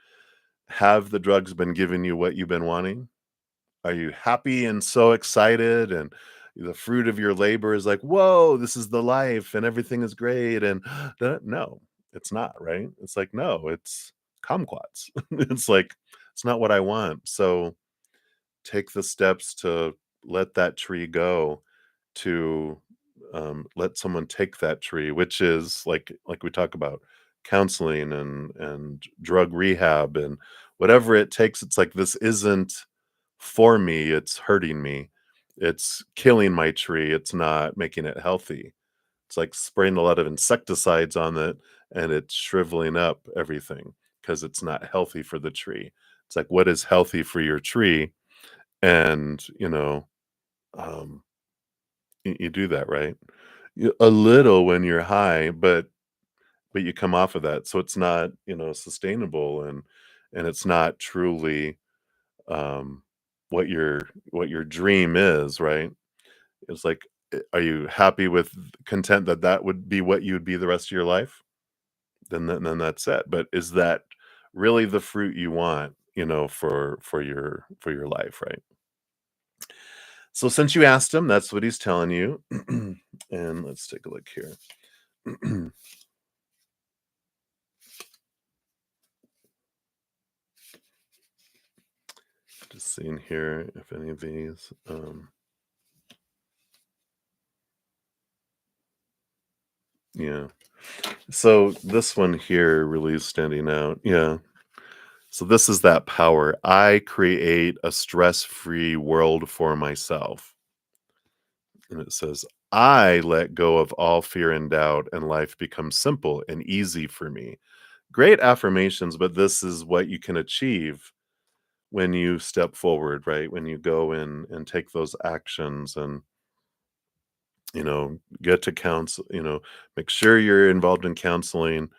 Have the drugs been giving you what you've been wanting? Are you happy and so excited? And the fruit of your labor is like, whoa, this is the life and everything is great. And no, it's not, right? It's like, no, it's kumquats. It's like, it's not what I want. So take the steps to let that tree go, to let someone take that tree, which is like we talk about counseling and drug rehab and whatever it takes. It's like this isn't for me, it's hurting me, it's killing my tree, it's not making it healthy. It's like spraying a lot of insecticides on it and it's shriveling up everything because it's not healthy for the tree. It's like, what is healthy for your tree? And um you do that, right? A little when you're high, but you come off of that, so it's not sustainable, and it's not truly um what your dream is, right? It's like, Are you happy with content that that would be what you would be the rest of your life? Then that's it. But is that really the fruit you want, for your life, right? So since you asked him, that's what he's telling you. And let's take a look here. Just seeing here if any of these. Yeah. So this one here really is standing out. Yeah. So this is that power. I create a stress-free world for myself. And it says, I let go of all fear and doubt, and life becomes simple and easy for me. Great affirmations, but this is what you can achieve when you step forward, right? When you go in and take those actions and, get to counsel, make sure you're involved in counseling.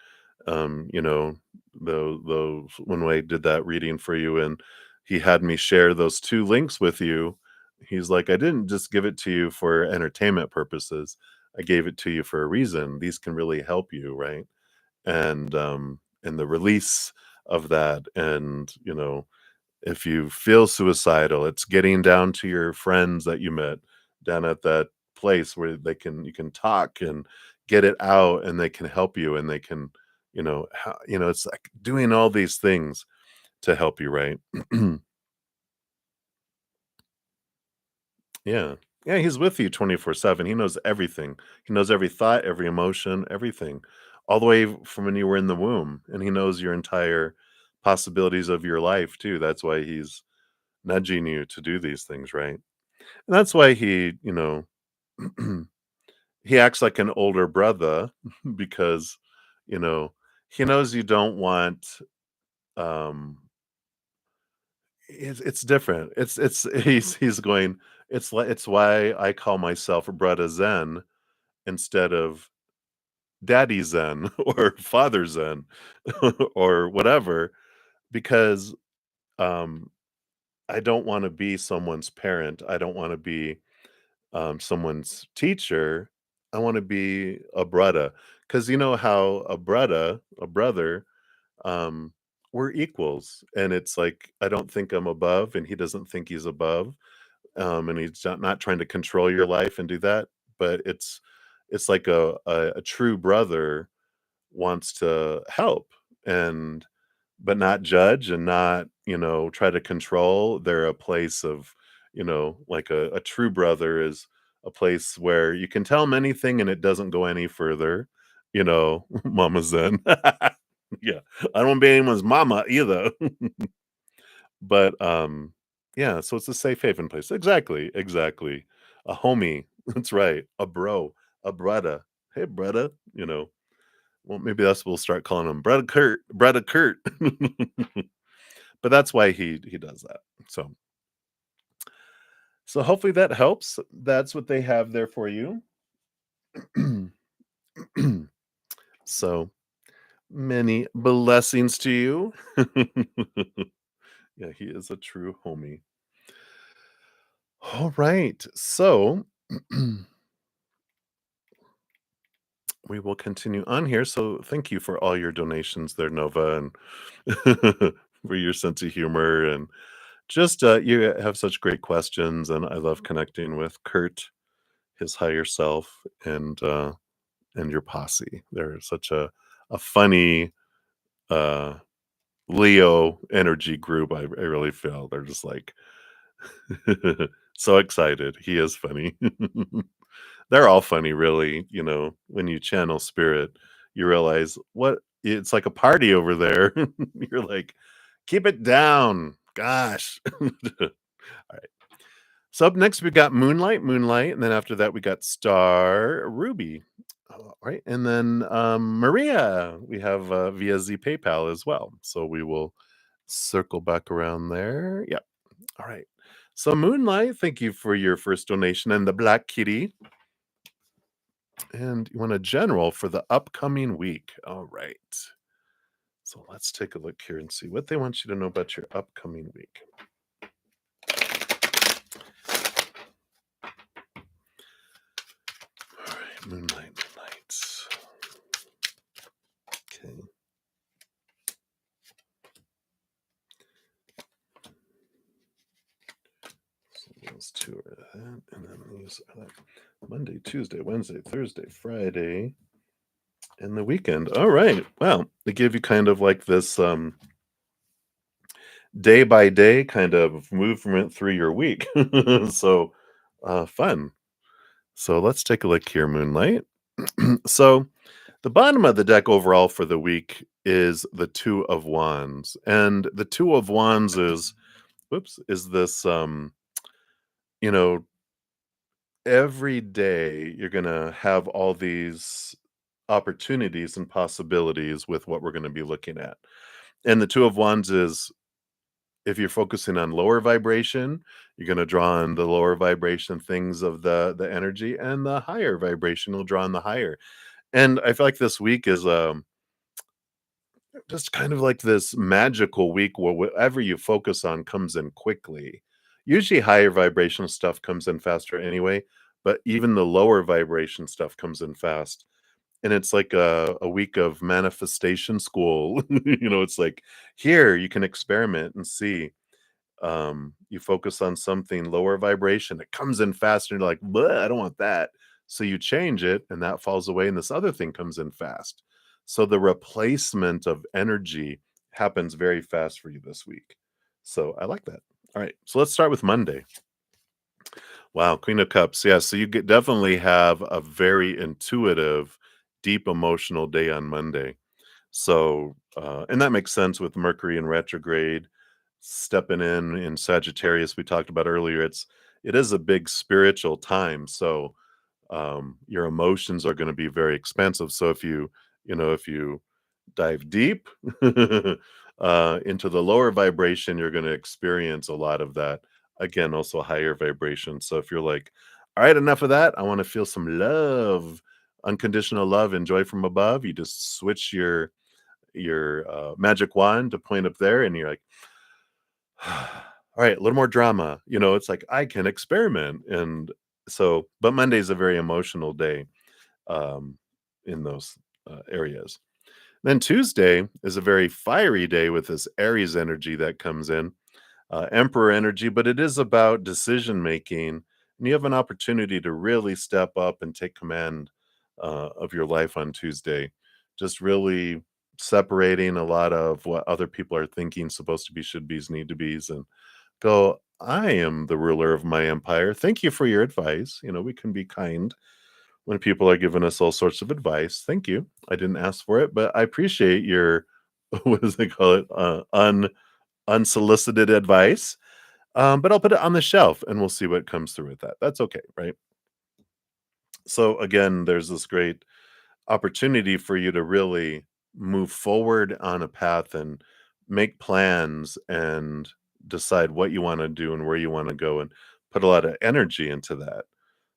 You know, those when I did that reading for you and he had me share those two links with you, he's like, I didn't just give it to you for entertainment purposes. I gave it to you for a reason. These can really help you, right? And the release of that, and if you feel suicidal, it's getting down to your friends that you met down at that place where you can talk and get it out, and they can help you, and they can, it's like doing all these things to help you, right? Yeah. Yeah, he's with you 24/7. He knows everything. He knows every thought, every emotion, everything, all the way from when you were in the womb, and he knows your entire possibilities of your life too. That's why he's nudging you to do these things, right? And that's why he acts like an older brother because, you know, he knows you don't want, um it's different. He's going, it's why I call myself brudda-zen instead of daddy zen or father zen or whatever, because um I don't want to be someone's parent. I don't want to be someone's teacher. I want to be a brudda, because you know how a brother, um, we're equals, and it's like I don't think I'm above, and he doesn't think he's above, and he's not trying to control your life and do that. But it's like a true brother wants to help and but not judge and not, try to control. They're a place of, like a true brother is a place where you can tell them anything and it doesn't go any further, Mama Zen. Yeah. I don't wanna be anyone's mama either. But, yeah, so it's a safe haven place. Exactly, exactly. A homie. That's right. A bro, a brother. "Hey, brother," well, maybe that's we'll start calling him Brother Kurt, Brother Kurt. But that's why he does that. So hopefully that helps. That's what they have there for you. So many blessings to you. Yeah, he is a true homie. All right. So we will continue on here. So thank you for all your donations there, Nova, and for your sense of humor and just you have such great questions, and I love connecting with Kurt, his higher self, and your posse. They're such a funny uh Leo energy group. I really feel they're just like so excited. He is funny. They're all funny, really. When you channel spirit, you realize what it's like a party over there. You're like, keep it down. Gosh. All right. So up next we got Moonlight, and then after that we got Star Ruby. All right, and then Maria, we have via Z PayPal as well. So we will circle back around there. Yep. All right. So Moonlight, thank you for your first donation and the Black Kitty. And you want a general for the upcoming week. All right. So let's take a look here and see what they want you to know about your upcoming week. Moonlight. Okay. So those two are that, and then these are like Monday, Tuesday, Wednesday, Thursday, Friday, and the weekend. All right. Well, they give you kind of like this day by day kind of movement through your week. So fun. So let's take a look here, Moonlight. So the bottom of the deck overall for the week is the Two of Wands. And the Two of Wands is this you know, every day you're gonna have all these opportunities and possibilities with what we're gonna be looking at. And the Two of Wands is if you're focusing on lower vibration, you're gonna draw on the lower vibration things of the energy, and the higher vibration will draw on the higher. And I feel like this week is just kind of like this magical week where whatever you focus on comes in quickly. Usually higher vibrational stuff comes in faster anyway, but even the lower vibration stuff comes in fast. And it's like a week of manifestation school. It's like, here you can experiment and see. You focus on something lower vibration, it comes in faster, and you're like, "Bleh, I don't want that." So you change it, and that falls away, and this other thing comes in fast. So the replacement of energy happens very fast for you this week. So I like that. All right, so let's start with Monday. Wow, Queen of Cups. Yeah, so you definitely have a very intuitive, deep emotional day on Monday. So, and that makes sense with Mercury in retrograde, stepping in Sagittarius. We talked about earlier. It is a big spiritual time. So, your emotions are going to be very expansive. So if you dive deep into the lower vibration, you're going to experience a lot of that. Again, also higher vibration. So if you're like, all right, enough of that, I want to feel some love, unconditional love and joy from above. You just switch your magic wand to point up there, and you're like, all right, a little more drama. It's like I can experiment, and so. But Monday's a very emotional day um, in those areas. Then Tuesday is a very fiery day with this Aries energy that comes in, Emperor energy, but it is about decision making, and you have an opportunity to really step up and take command of your life on Tuesday. Just really separating a lot of what other people are thinking, supposed to be, should be's, need to be's, and go, I am the ruler of my empire. Thank you for your advice. We can be kind when people are giving us all sorts of advice. Thank you. I didn't ask for it, but I appreciate your what does they call it? Unsolicited advice. But I'll put it on the shelf and we'll see what comes through with that. That's okay, right? So again, there's this great opportunity for you to really move forward on a path and make plans and decide what you want to do and where you want to go and put a lot of energy into that.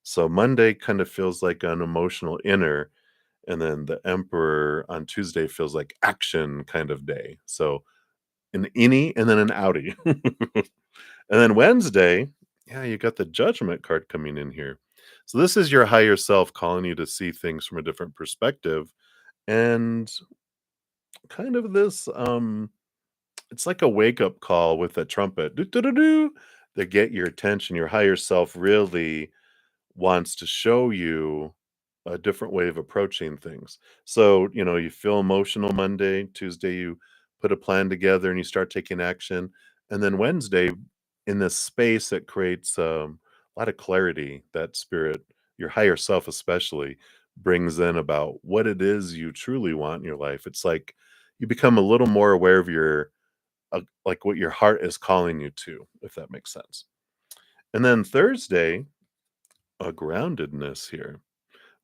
So Monday kind of feels like an emotional inner, and then the Emperor on Tuesday feels like action kind of day. So an innie and then an outie. And then Wednesday, yeah, you got the Judgment card coming in here. So this is your higher self calling you to see things from a different perspective, and kind of this it's like a wake up call with a trumpet doo-doo-doo-doo, to get your attention. Your higher self really wants to show you a different way of approaching things. So, you feel emotional Monday, Tuesday, you put a plan together and you start taking action. And then Wednesday, in this space, it creates a lot of clarity that spirit, your higher self especially, brings in about what it is you truly want in your life. It's like you become a little more aware of like what your heart is calling you to, if that makes sense. And then Thursday, a groundedness here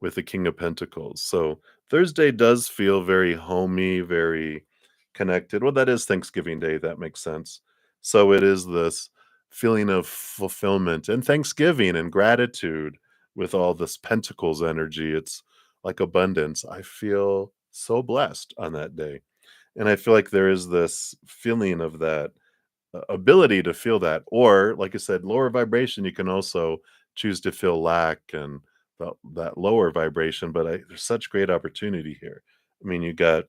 with the King of Pentacles. So Thursday does feel very homey, very connected. Well, that is Thanksgiving Day. That makes sense. So it is this feeling of fulfillment and Thanksgiving and gratitude with all this Pentacles energy. It's like abundance. I feel so blessed on that day. And I feel like there is this feeling of that ability to feel that. Or, like I said, lower vibration, you can also choose to feel lack and that lower vibration, but there's such great opportunity here. I mean, you got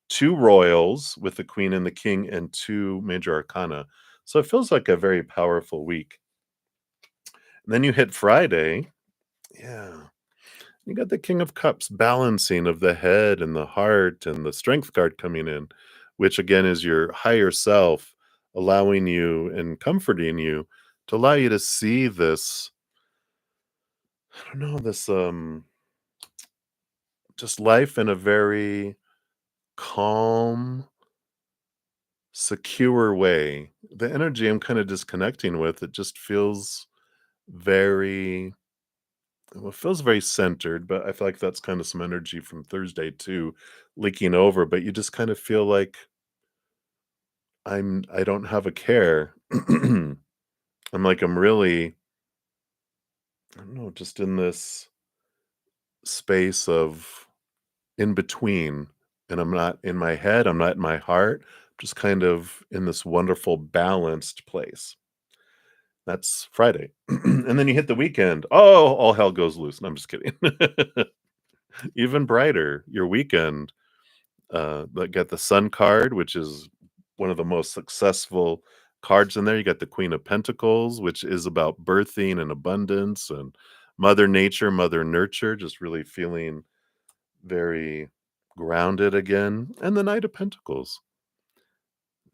two royals with the queen and the king and two major arcana. So it feels like a very powerful week. And then you hit Friday. Yeah. You got the King of Cups balancing of the head and the heart and the strength card coming in, which again is your higher self allowing you and comforting you to allow you to see this, I don't know, this just life in a very calm, secure way. The energy I'm kind of disconnecting with, it just feels very, well, it feels very centered, but I feel like that's kind of some energy from Thursday too, leaking over. But you just kind of feel like I don't have a care. I'm really, I don't know, just in this space of in between. And I'm not in my head, I'm not in my heart, just kind of in this wonderful balanced place. That's Friday. And then you hit the weekend. Oh, all hell goes loose. No, I'm just kidding. Even brighter, your weekend. Got the Sun card, which is one of the most successful cards in there. You got the Queen of Pentacles, which is about birthing and abundance and Mother Nature, Mother Nurture, just really feeling very grounded again. And the Knight of Pentacles.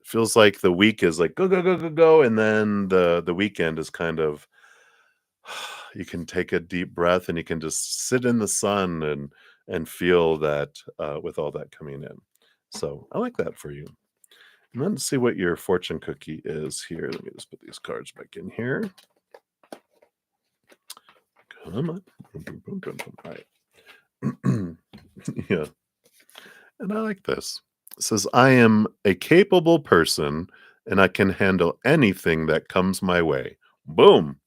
Feels like the week is like go, go, go, go, go. And then the weekend is kind of you can take a deep breath and you can just sit in the sun and feel that with all that coming in. So I like that for you. And let's see what your fortune cookie is here. Let me just put these cards back in here. Come on. All right. Yeah. And I like this. It says, I am a capable person and I can handle anything that comes my way. Boom.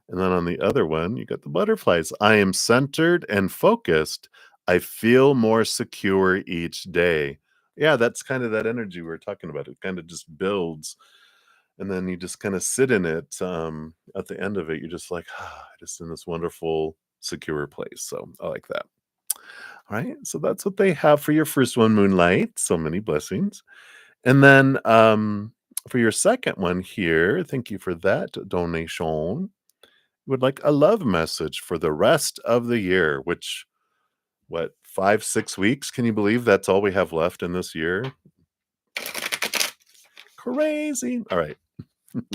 And then on the other one, you got the butterflies. I am centered and focused. I feel more secure each day. Yeah, that's kind of that energy we were talking about. It kind of just builds and then you just kind of sit in it. At the end of it, you're just like, just in this wonderful, secure place. So I like that. All right. So that's what they have for your first one, Moonlight. So many blessings. And then for your second one here, thank you for that donation. Would like a love message for the rest of the year, which, what, 5, 6 weeks? Can you believe that's all we have left in this year? Crazy. All right.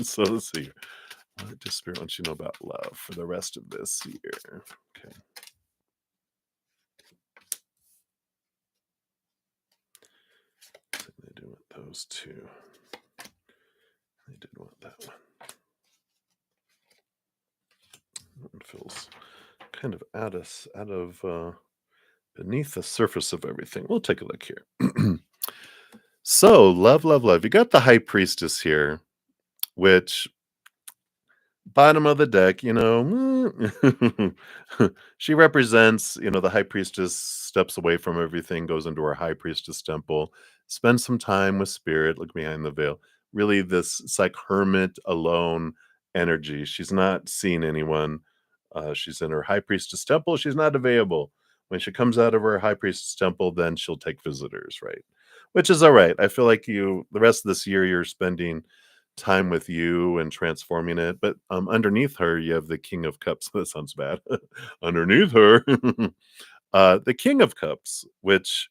So let's see. What does Spirit want you to know about love for the rest of this year? Okay. They do want those two. They did want that one. That one feels kind of out of beneath the surface of everything. We'll take a look here. So, love, love, love. You got the High Priestess here, which bottom of the deck, she represents, the high priestess steps away from everything, goes into her high priestess temple, spends some time with spirit, look behind the veil. Really, it's like hermit alone energy. She's not seeing anyone. She's in her high priestess temple. She's not available. When she comes out of her high priestess temple, then she'll take visitors, right? Which is all right. I feel like the rest of this year, you're spending time with you and transforming it. But underneath her, you have the King of Cups. That sounds bad. Underneath her, the King of Cups, which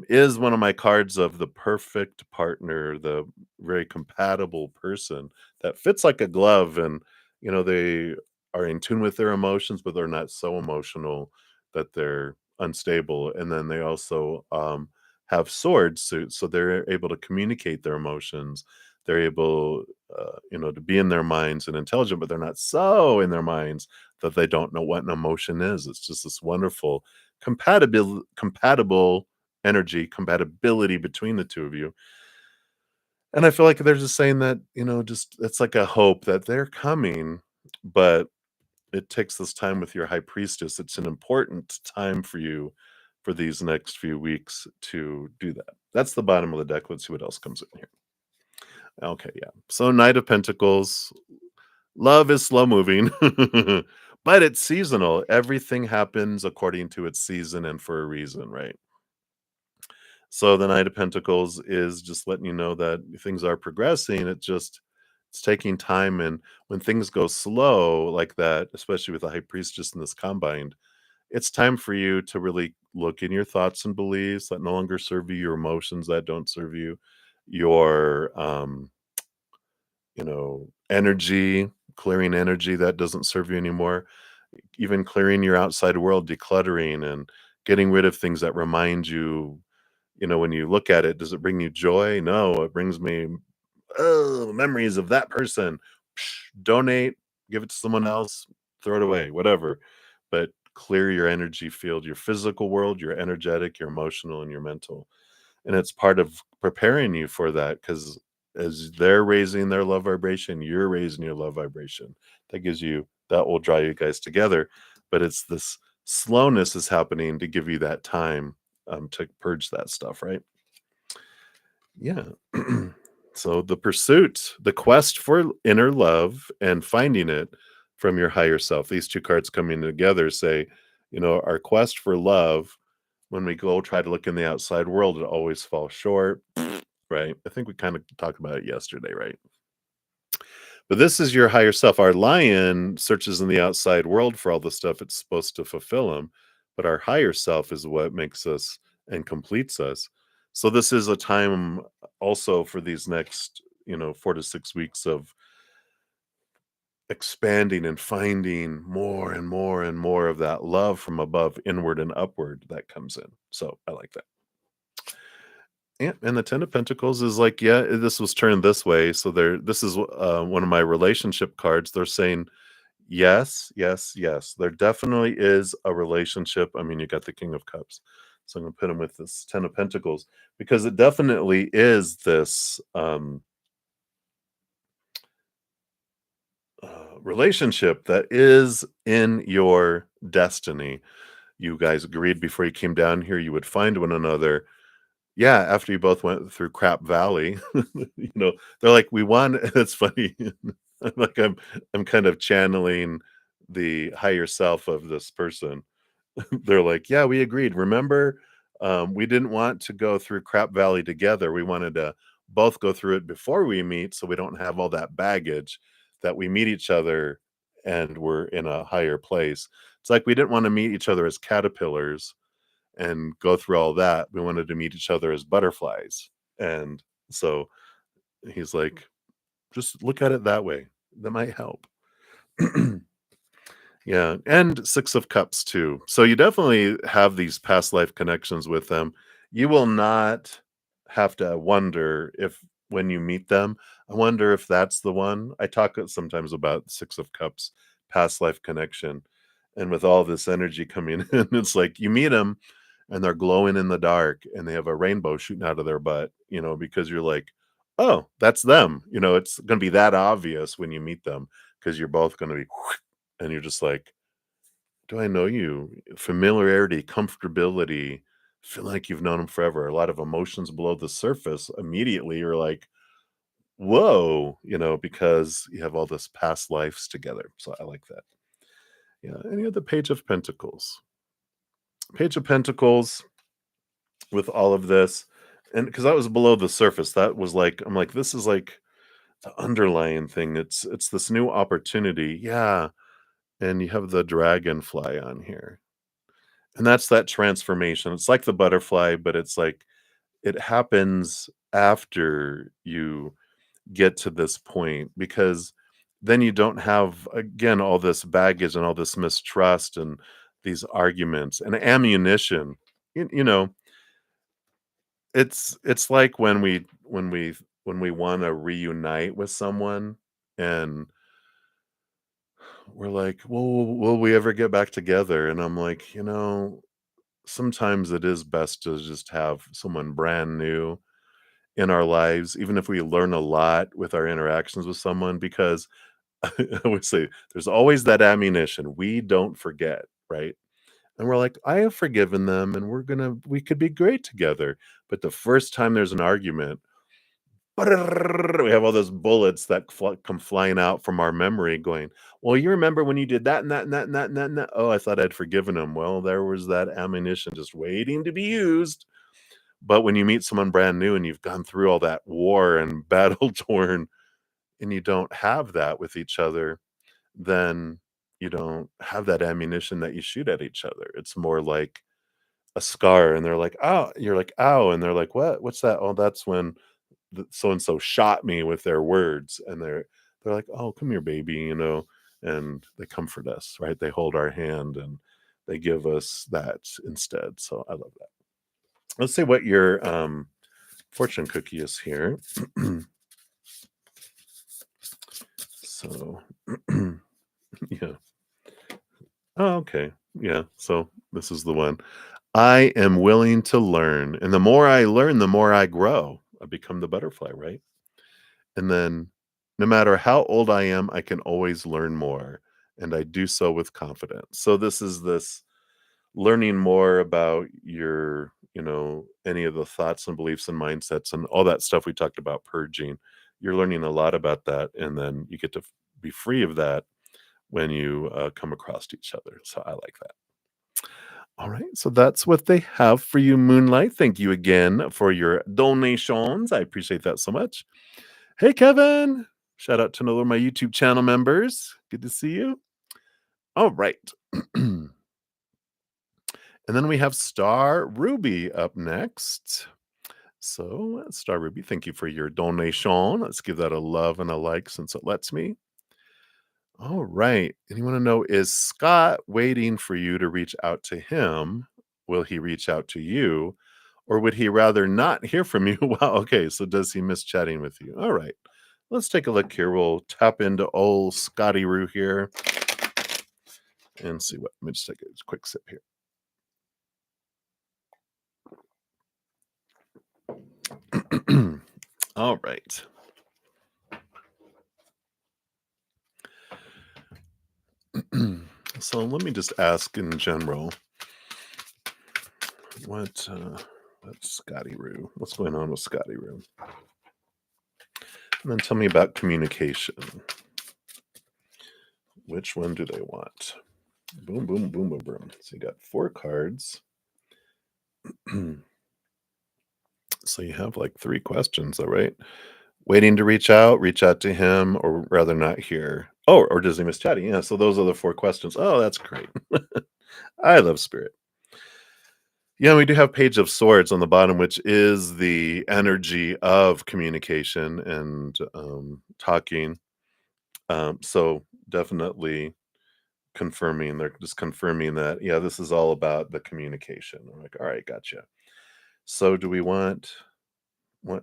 is one of my cards of the perfect partner, the very compatible person that fits like a glove. And, they are in tune with their emotions, but they're not so emotional that they're unstable. And then they also have swords, so they're able to communicate their emotions. They're able, to be in their minds and intelligent, but they're not so in their minds that they don't know what an emotion is. It's just this wonderful compatible energy, compatibility between the two of you. And I feel like they're just saying that, just it's like a hope that they're coming, but it takes this time with your high priestess. It's an important time for you for these next few weeks to do that. That's the bottom of the deck. Let's see what else comes in here. Okay, yeah. So Knight of Pentacles. Love is slow moving, but it's seasonal. Everything happens according to its season and for a reason, right? So the Knight of Pentacles is just letting you know that things are progressing. It's taking time, and when things go slow like that, especially with the High Priestess and this combined, it's time for you to really look in your thoughts and beliefs that no longer serve you, your emotions that don't serve you, your energy, clearing energy that doesn't serve you anymore, even clearing your outside world, decluttering and getting rid of things that remind you, when you look at it, does it bring you joy? No, it brings me, oh, memories of that person. Donate, give it to someone else, throw it away, whatever. But clear your energy field, your physical world, your energetic, your emotional, and your mental. And it's part of preparing you for that because as they're raising their love vibration, you're raising your love vibration. That will draw you guys together. But it's this slowness is happening to give you that time to purge that stuff, right? Yeah. So the quest for inner love and finding it from your higher self. These two cards coming together say, our quest for love, when we go try to look in the outside world, it always falls short, right? I think we kind of talked about it yesterday, right? But this is your higher self. Our lion searches in the outside world for all the stuff it's supposed to fulfill him, but our higher self is what makes us and completes us. So this is a time also for these next, 4 to 6 weeks of expanding and finding more and more and more of that love from above, inward and upward that comes in. So I like that. Yeah, and the Ten of Pentacles is like, yeah, this was turned this way. So this is one of my relationship cards. They're saying yes, yes, yes. There definitely is a relationship. I mean, you got the King of Cups. So I'm going to put him with this Ten of Pentacles because it definitely is this relationship that is in your destiny. You guys agreed before you came down here you would find one another. Yeah, after you both went through Crap Valley, they're like, "We won." It's funny. I'm like, I'm kind of channeling the higher self of this person. They're like, "Yeah, we agreed. Remember, we didn't want to go through Crap Valley together. We wanted to both go through it before we meet, so we don't have all that baggage that we meet each other and we're in a higher place." It's like we didn't want to meet each other as caterpillars and go through all that. We wanted to meet each other as butterflies. And so he's like, just look at it that way. That might help. Yeah, and Six of Cups too. So you definitely have these past life connections with them. You will not have to wonder if when you meet them, I wonder if that's the one. I talk sometimes about Six of Cups, past life connection. And with all this energy coming in, it's like you meet them and they're glowing in the dark and they have a rainbow shooting out of their butt, because you're like, oh, that's them. It's going to be that obvious when you meet them because you're both going to be and you're just like, "Do I know you?" Familiarity, comfortability, feel like you've known them forever. A lot of emotions below the surface. Immediately, you're like, "Whoa," because you have all this past lives together. So I like that. Yeah. And you have the Page of Pentacles. Page of Pentacles with all of this. And because that was below the surface, that was like, I'm like, this is like the underlying thing. It's this new opportunity. Yeah. And you have the dragonfly on here. And that's that transformation. It's like the butterfly, but it's like it happens after you get to this point because then you don't have, again, all this baggage and all this mistrust and these arguments and ammunition. You know, it's like when we want to reunite with someone and we're like, well, will we ever get back together? And I'm like, sometimes it is best to just have someone brand new in our lives, even if we learn a lot with our interactions with someone, because I would say there's always that ammunition. We don't forget, right? And we're like, I have forgiven them and we could be great together. But the first time there's an argument, we have all those bullets that come flying out from our memory going, well, you remember when you did that and that and that and that and that and that? Oh, I thought I'd forgiven him. Well, there was that ammunition just waiting to be used. But when you meet someone brand new and you've gone through all that war and battle torn and you don't have that with each other, then you don't have that ammunition that you shoot at each other. It's more like a scar and they're like, "Oh," you're like, "Ow," and they're like, "What? What's that?" "Oh, that's when so and so shot me with their words," and they're like, "Oh, come here, baby," and they comfort us, right? They hold our hand and they give us that instead. So I love that. Let's see what your fortune cookie is here. So yeah. Oh, okay. Yeah. So this is the one. I am willing to learn. And the more I learn, the more I grow. I become the butterfly, right? And then no matter how old I am, I can always learn more. And I do so with confidence. So this is this learning more about any of the thoughts and beliefs and mindsets and all that stuff we talked about purging. You're learning a lot about that. And then you get to be free of that when you come across each other. So I like that. All right. So that's what they have for you, Moonlight. Thank you again for your donations. I appreciate that so much. Hey, Kevin. Shout out to another of my YouTube channel members. Good to see you. All right. And then we have Star Ruby up next. So, Star Ruby, thank you for your donation. Let's give that a love and a like since it lets me. All right. And you want to know, is Scott waiting for you to reach out to him? Will he reach out to you? Or would he rather not hear from you? Wow. Okay. So does he miss chatting with you? All right. Let's take a look here. We'll tap into old Scotty Roo here and see what. Let me just take a quick sip here. All right. So let me just ask in general, what's Scotty Roo? What's going on with Scotty Roo? And then tell me about communication. Which one do they want? Boom, boom, boom, boom, boom. So you got 4 cards. So you have like 3 questions, though, right? Waiting to reach out to him, or rather not hear. Oh, or does he miss chatting? Yeah, so those are the 4 questions. Oh, that's great. I love Spirit. Yeah, we do have Page of Swords on the bottom, which is the energy of communication and talking. So definitely confirming, they're just confirming that, yeah, this is all about the communication. I'm like, all right, gotcha. So do we want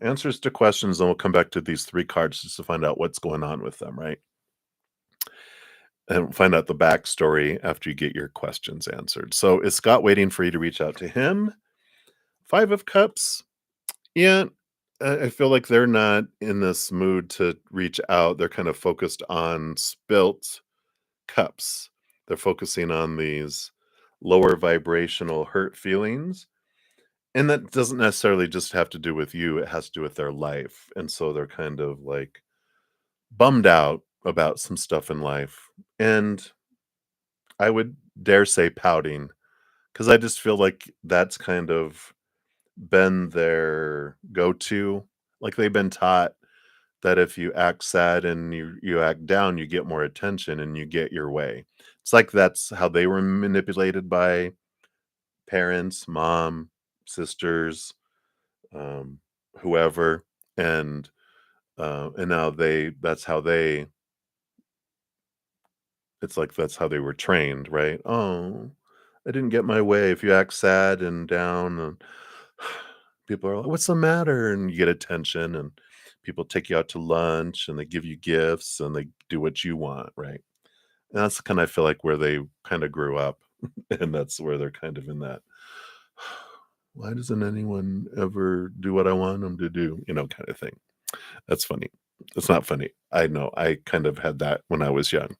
answers to questions? And we'll come back to these 3 cards just to find out what's going on with them, right? And find out the backstory after you get your questions answered. So is Scott waiting for you to reach out to him? 5 of Cups. Yeah, I feel like they're not in this mood to reach out. They're kind of focused on spilt cups. They're focusing on these lower vibrational hurt feelings. And that doesn't necessarily just have to do with you, it has to do with their life. And so they're kind of like bummed out about some stuff in life. And I would dare say pouting, because I just feel like that's kind of been their go-to. Like they've been taught that if you act sad and you act down, you get more attention and you get your way. It's like that's how they were manipulated by parents, mom, sisters, whoever, and now that's how they. It's like that's how they were trained, right? Oh, I didn't get my way. If you act sad and down, and people are like, "What's the matter?" And you get attention, and people take you out to lunch, and they give you gifts, and they do what you want, right? And that's kind of I feel like where they kind of grew up, and that's where they're kind of in that. Why doesn't anyone ever do what I want them to do? Kind of thing. That's funny. It's not funny. I know. I kind of had that when I was young.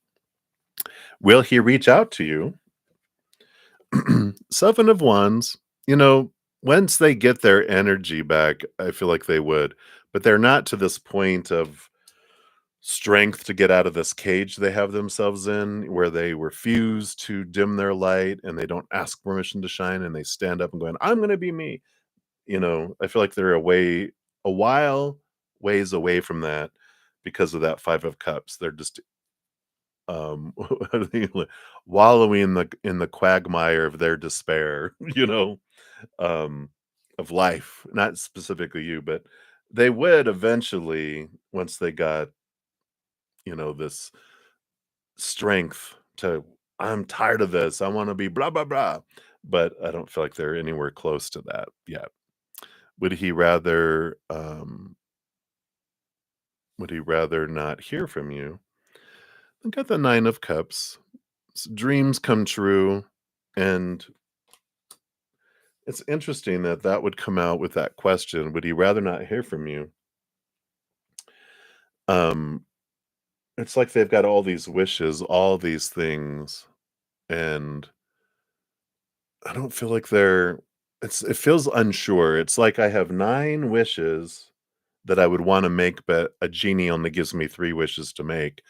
Will he reach out to you? 7 of Wands, once they get their energy back, I feel like they would. but they're not to this point of strength to get out of this cage they have themselves in, where they refuse to dim their light and they don't ask permission to shine and they stand up and going, I'm going to be me. I feel like they're a while ways away from that because of that 5 of cups. They're just what are they wallowing in the quagmire of their despair, um, of life, not specifically you, but they would eventually, once they got, this strength to, I'm tired of this. I want to be blah, blah, blah. But I don't feel like they're anywhere close to that yet. Would he rather, not hear from you? I got the 9 of cups. Dreams come true. And it's interesting that that would come out with that question. Would he rather not hear from you? Um, it's like they've got all these wishes, all these things, and I don't feel like it feels unsure. It's like I have 9 wishes that I would wanna make, but a genie only gives me 3 wishes to make,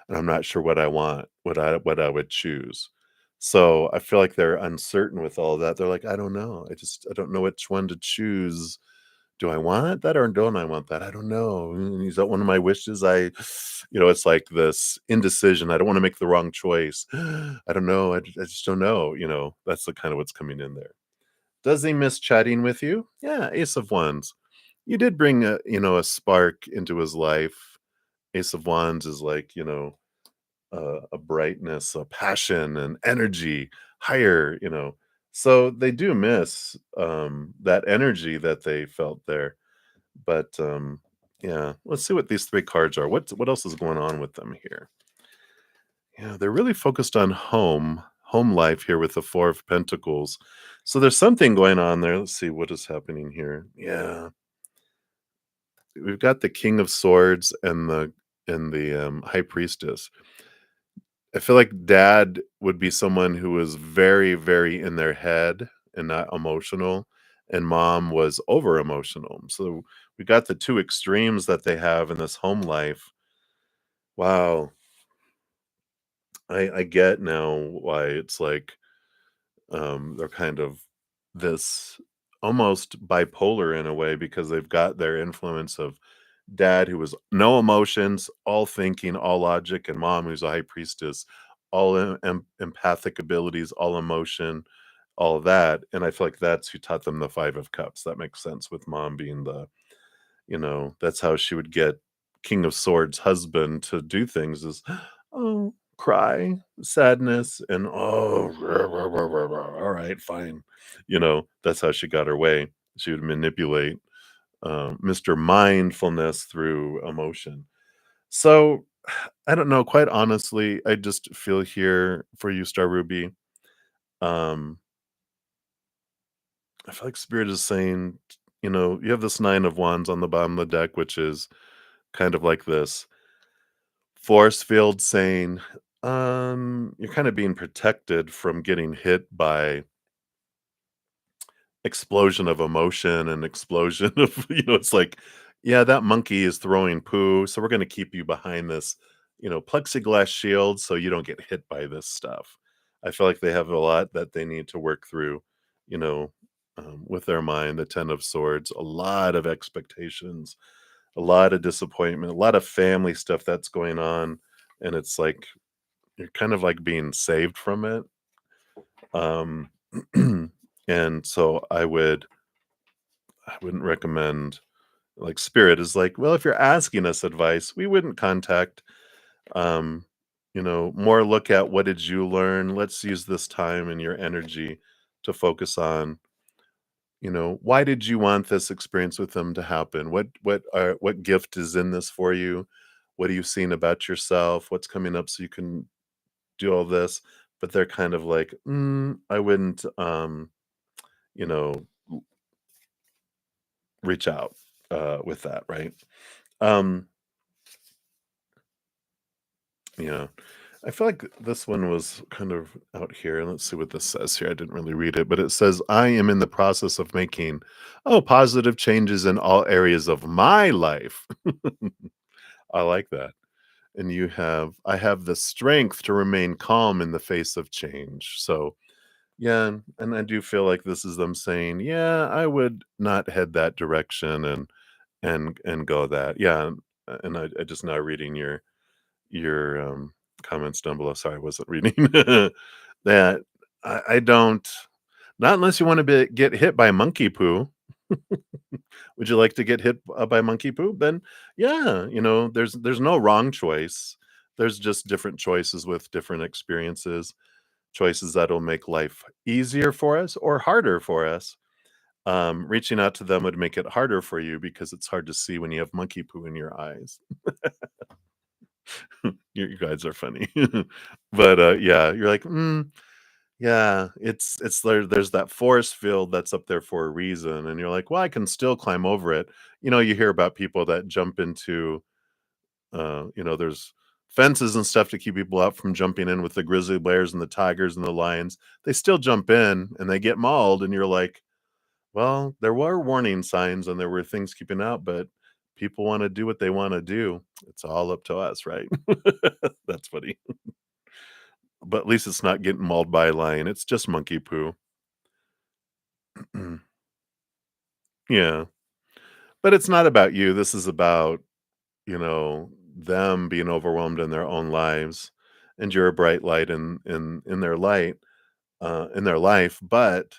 and I'm not sure what I want, what I would choose. So, I feel like they're uncertain with all that. They're like, "I don't know. I don't know which one to choose. Do I want that or don't I want that? I don't know. Is that one of my wishes? It's like this indecision. I don't wanna make the wrong choice. I don't know. I just don't know," That's the kind of what's coming in there. Does he miss chatting with you? Yeah, Ace of Wands. You did bring a spark into his life. Ace of Wands is like, a brightness, a passion, and energy higher, So they do miss that energy that they felt there. But yeah, let's see what these 3 cards are. What else is going on with them here? Yeah, they're really focused on home life here with the 4 of Pentacles. So there's something going on there. Let's see what is happening here. Yeah. We've got the King of Swords and the High Priestess. I feel like dad would be someone who was very, very in their head and not emotional, and mom was over emotional. So we got the 2 extremes that they have in this home life. Wow. I get now why it's like they're kind of this almost bipolar in a way because they've got their influence of dad who was no emotions, all thinking, all logic, and mom who's a high priestess, all empathic abilities, all emotion, all of that. And I feel like that's who taught them the 5 of cups. That makes sense with mom being that's how she would get King of Swords husband to do things is, oh, cry, sadness, and oh, all right, fine. That's how she got her way. She would manipulate Mr. Mindfulness through emotion. So I don't know. Quite honestly, I just feel here for you, Star Ruby. Um, I feel like Spirit is saying, you have this 9 of Wands on the bottom of the deck, which is kind of like this force field saying, you're kind of being protected from getting hit by explosion of emotion and explosion of it's like, yeah, that monkey is throwing poo, so we're going to keep you behind this plexiglass shield so you don't get hit by this stuff. I feel like they have a lot that they need to work through, you know with their mind. The 10 of Swords, a lot of expectations, a lot of disappointment, a lot of family stuff that's going on, and it's like you're kind of like being saved from it. um and so I wouldn't recommend, like, Spirit is like, well, if you're asking us advice, we wouldn't contact. um More look at, what did you learn? Let's use this time and your energy to focus on, why did you want this experience with them to happen? What gift is in this for you? What are you seeing about yourself? What's coming up so you can do all this? But they're kind of like, I wouldn't you know reach out with that, right? um yeah. I feel like this one was kind of out here. Let's see what this says here. I didn't really read it, but it says, I am in the process of making, positive changes in all areas of my life. I like that. And I have the strength to remain calm in the face of change. So, yeah, and I do feel like this is them saying, yeah, I would not head that direction and go that. Yeah, and I just now reading your comments down below. Sorry, I wasn't reading that. I don't, not unless you want to get hit by monkey poo. Would you like to get hit by monkey poo? Then yeah, there's no wrong choice. There's just different choices with different experiences, choices that'll make life easier for us or harder for us. Reaching out to them would make it harder for you because it's hard to see when you have monkey poo in your eyes. You guys are funny. But, yeah, you're like, yeah, it's there's that force field that's up there for a reason, and you're like, "Well, I can still climb over it." You hear about people that jump into, there's fences and stuff to keep people out from jumping in with the grizzly bears and the tigers and the lions. They still jump in and they get mauled, and you're like, "Well, there were warning signs and there were things keeping out, but people wanna do what they wanna do. It's all up to us, right?" That's funny. But at least it's not getting mauled by a lion, it's just monkey poo. Yeah, but it's not about you, this is about, them being overwhelmed in their own lives, and you're a bright light in their light, in their life, but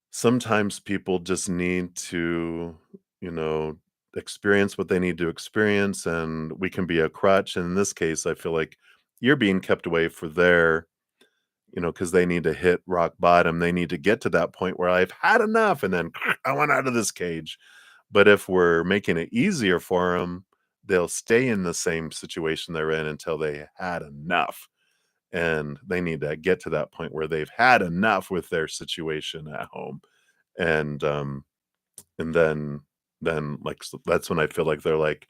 sometimes people just need to, you know, experience what they need to experience, and we can be a crutch, and in this case, I feel like you're being kept away for their, because they need to hit rock bottom. They need to get to that point where I've had enough and then I want out of this cage. But if we're making it easier for them, they'll stay in the same situation they're in until they had enough. And they need to get to that point where they've had enough with their situation at home. And and then like that's when I feel like they're like,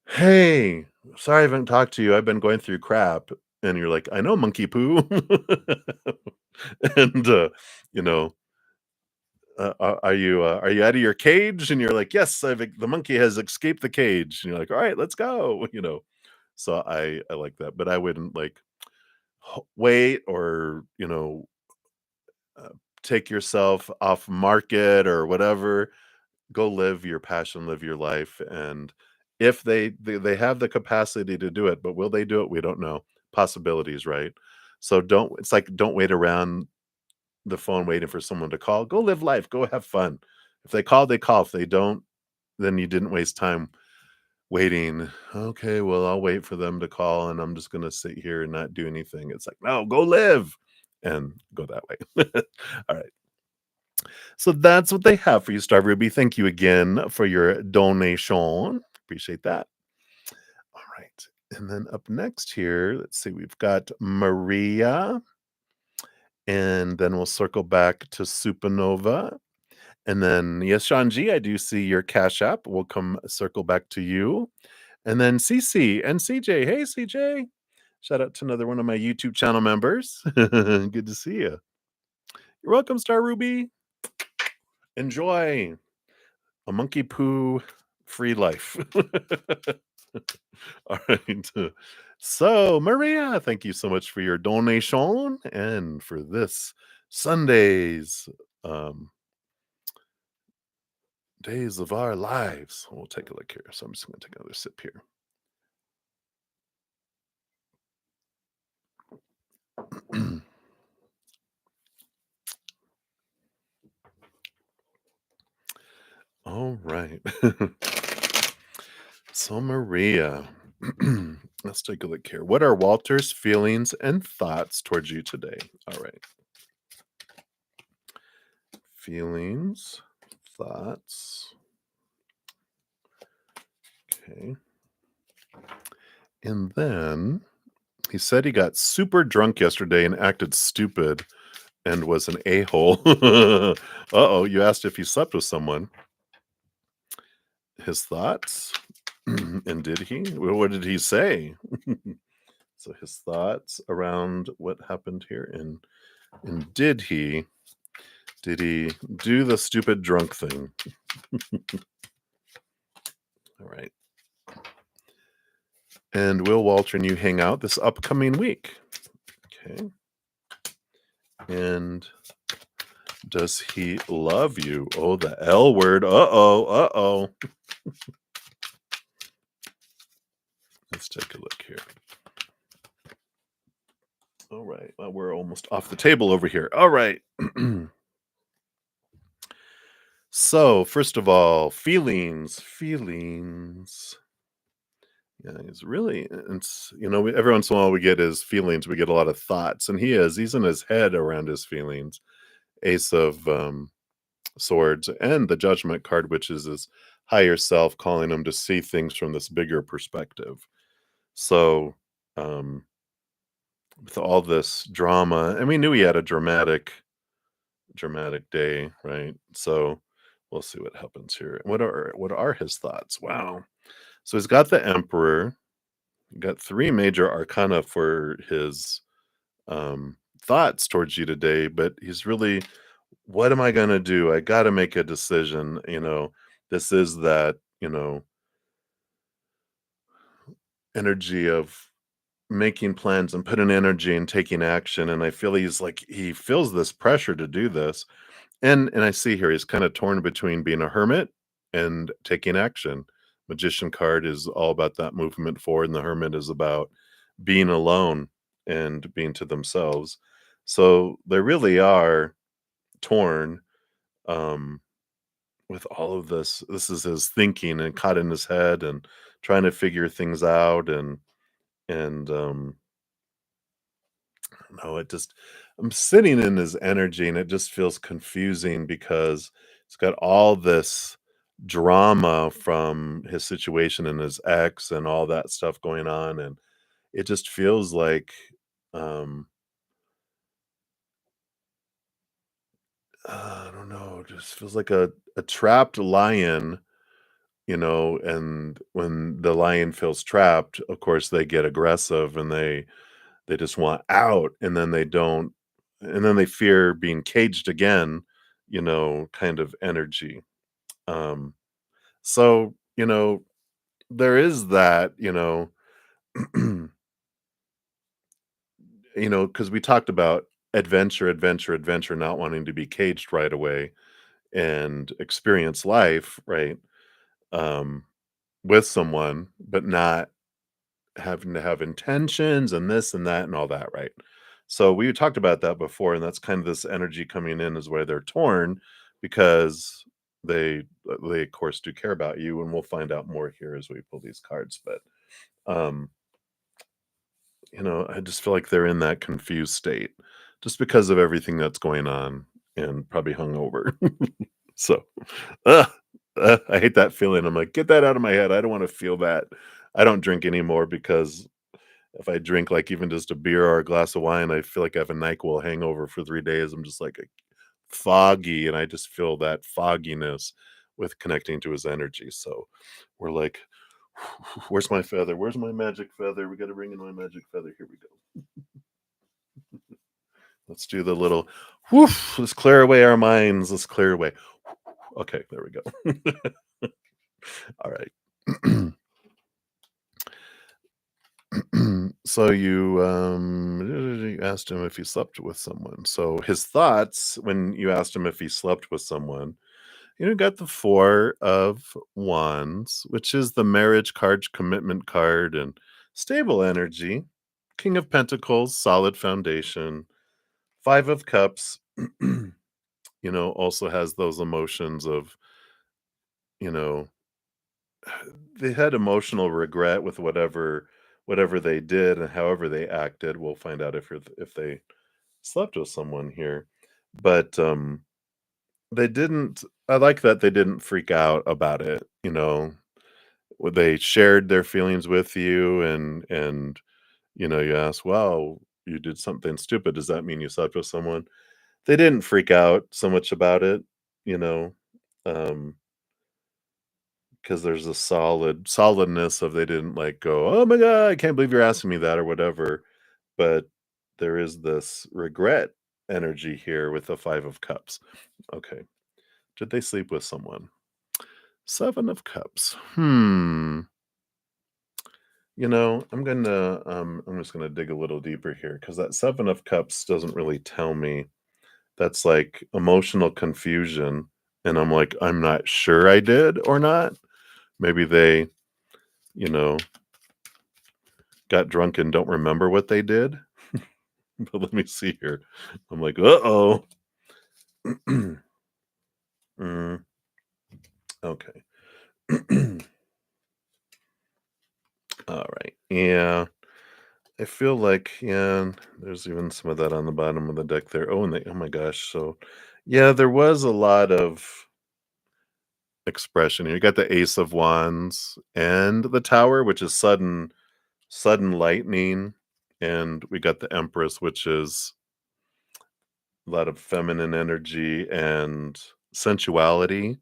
"Hey, sorry I haven't talked to you. I've been going through crap." And you're like, "I know, monkey poo." And, you know, are you out of your cage?" And you're like, "Yes, the monkey has escaped the cage." And you're like, "All right, let's go," you know? So I like that, but I wouldn't, like, wait or, uh, take yourself off market or whatever. Go live your passion, live your life, and if they have the capacity to do it, but will they do it? We don't know. Possibilities, right? So don't wait around the phone waiting for someone to call. Go live life, go have fun. If they call, they call. If they don't, then you didn't waste time waiting. Okay, well, I'll wait for them to call and I'm just gonna sit here and not do anything. It's like, no, go live and go that way. All right. So that's what they have for you, Star Ruby. Thank you again for your donation. Appreciate that. All right. And then up next here, let's see, we've got Maria, and then we'll circle back to Supernova. And then, yes, Sean G, I do see your Cash App. We'll come circle back to you. And then CC and CJ. Hey, CJ. Shout out to another one of my YouTube channel members. Good to see you. You're welcome, Star Ruby. Enjoy a monkey poo free life. All right. So, Maria, thank you so much for your donation and for this Sunday's um, days of our lives. We'll take a look here. So I'm just going to take another sip here. All right. So, Maria, let's take a look here. What are Walter's feelings and thoughts towards you today? All right. Feelings, thoughts. Okay. And then he said he got super drunk yesterday and acted stupid and was an a-hole. You asked if he slept with someone. His thoughts? And did he? Well, what did he say? So his thoughts around what happened here, and did he do the stupid drunk thing? All right. And will Walter and you hang out this upcoming week? Okay. And does he love you? Oh, the L word. Uh-oh. Uh-oh. Let's take a look here. All right. Well, we're almost off the table over here. All right. So, first of all, feelings. Yeah, he's really it's every once in a while we get his feelings, we get a lot of thoughts, and he's in his head around his feelings. Ace of swords and the judgment card, which is his higher self calling him to see things from this bigger perspective. So, um, with all this drama, and we knew he had a dramatic day, right? So we'll see what happens here. What are his thoughts? Wow. So he's got the Emperor, got three major arcana for his thoughts towards you today, but he's really, what am I gonna do? I gotta make a decision. This is that, energy of making plans and putting energy and taking action. And I feel he feels this pressure to do this. And I see here he's kind of torn between being a hermit and taking action. Magician card is all about that movement forward, and the hermit is about being alone and being to themselves. So they really are torn um, with all of this. This is his thinking and caught in his head and trying to figure things out and no, it just I'm sitting in his energy and it just feels confusing because it's got all this drama from his situation and his ex and all that stuff going on, and it just feels like um I don't know, just feels like a trapped lion, and when the lion feels trapped, of course they get aggressive and they just want out, and then they don't, and then they fear being caged again, kind of energy. Um, so, there is that, because we talked about adventure, not wanting to be caged right away and experience life, right? Um, with someone, but not having to have intentions and this and that and all that, right? So we talked about that before, and that's kind of this energy coming in is where they're torn because they of course do care about you, and we'll find out more here as we pull these cards. But um, I just feel like they're in that confused state just because of everything that's going on and probably hungover. So, ugh, I hate that feeling. I'm like, get that out of my head. I don't want to feel that. I don't drink anymore because if I drink, like, even just a beer or a glass of wine, I feel like I have a NyQuil hangover for 3 days. I'm just, like, foggy, and I just feel that fogginess with connecting to his energy. So, we're like, "Where's my feather? Where's my magic feather? We gotta bring in my magic feather. Here we go. Let's do the little woof. Let's clear away our minds. Let's clear away. Okay, there we go." All right. So you asked him if he slept with someone. So his thoughts when you asked him if he slept with someone, got the Four of Wands, which is the marriage card, commitment card, and stable energy. King of Pentacles, solid foundation. Five of Cups, also has those emotions of, you know, they had emotional regret with whatever they did and however they acted. We'll find out if they slept with someone here. But they didn't I like that they didn't freak out about it, they shared their feelings with you and you ask, "Wow, you did something stupid. Does that mean you slept with someone?" They didn't freak out so much about it, you know. Um because there's a solidness of they didn't like go, "Oh my god, I can't believe you're asking me that," or whatever. But there is this regret energy here with the 5 of cups. Okay. Did they sleep with someone? 7 of cups. I'm just gonna dig a little deeper here because that 7 of cups doesn't really tell me. That's like emotional confusion. And I'm like, I'm not sure I did or not. Maybe they, you know, got drunk and don't remember what they did. But let me see here. I'm like, uh-oh. Mm, okay. All right. Yeah. I feel like, yeah, there's even some of that on the bottom of the deck there. Oh, and oh my gosh. So, yeah, there was a lot of expression. You got the Ace of Wands and the Tower, which is sudden lightning, and we got the Empress, which is a lot of feminine energy and sensuality.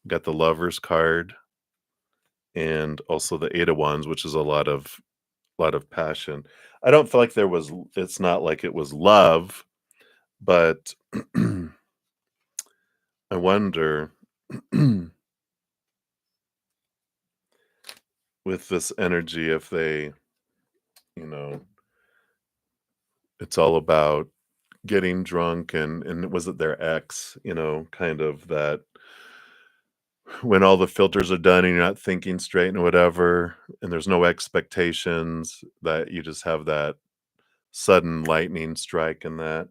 Got the Lovers card and also the Eight of Wands, which is a lot of passion. I don't feel like it's not like it was love, but I wonder with this energy if they, you know, it's all about getting drunk and was it their ex, kind of that when all the filters are done and you're not thinking straight and whatever, and there's no expectations, that you just have that sudden lightning strike and that.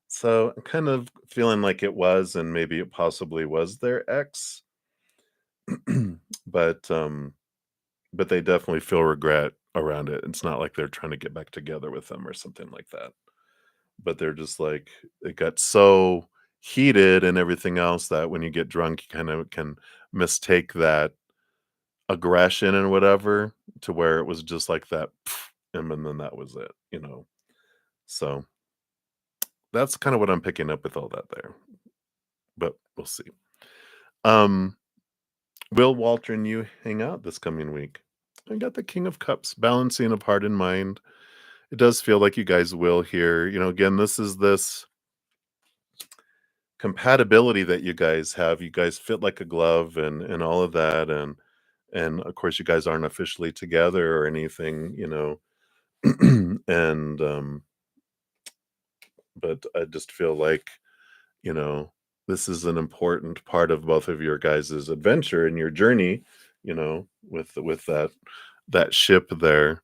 So I'm kind of feeling like it was, and maybe it possibly was their ex, but but they definitely feel regret around it. It's not like they're trying to get back together with them or something like that. But they're just like it got so heated and everything else that when you get drunk, you kind of can mistake that aggression and whatever to where it was just like that, and then that was it. So that's kind of what I'm picking up with all that there, but we'll see. Um, will Walter and you hang out this coming week? I got the King of Cups, balancing of heart and mind. It does feel like you guys will here. Again, this is this compatibility that you guys have. You guys fit like a glove and all of that, and of course you guys aren't officially together or anything. And but I just feel like, you know, this is an important part of both of your guys' adventure and your journey, with that ship there.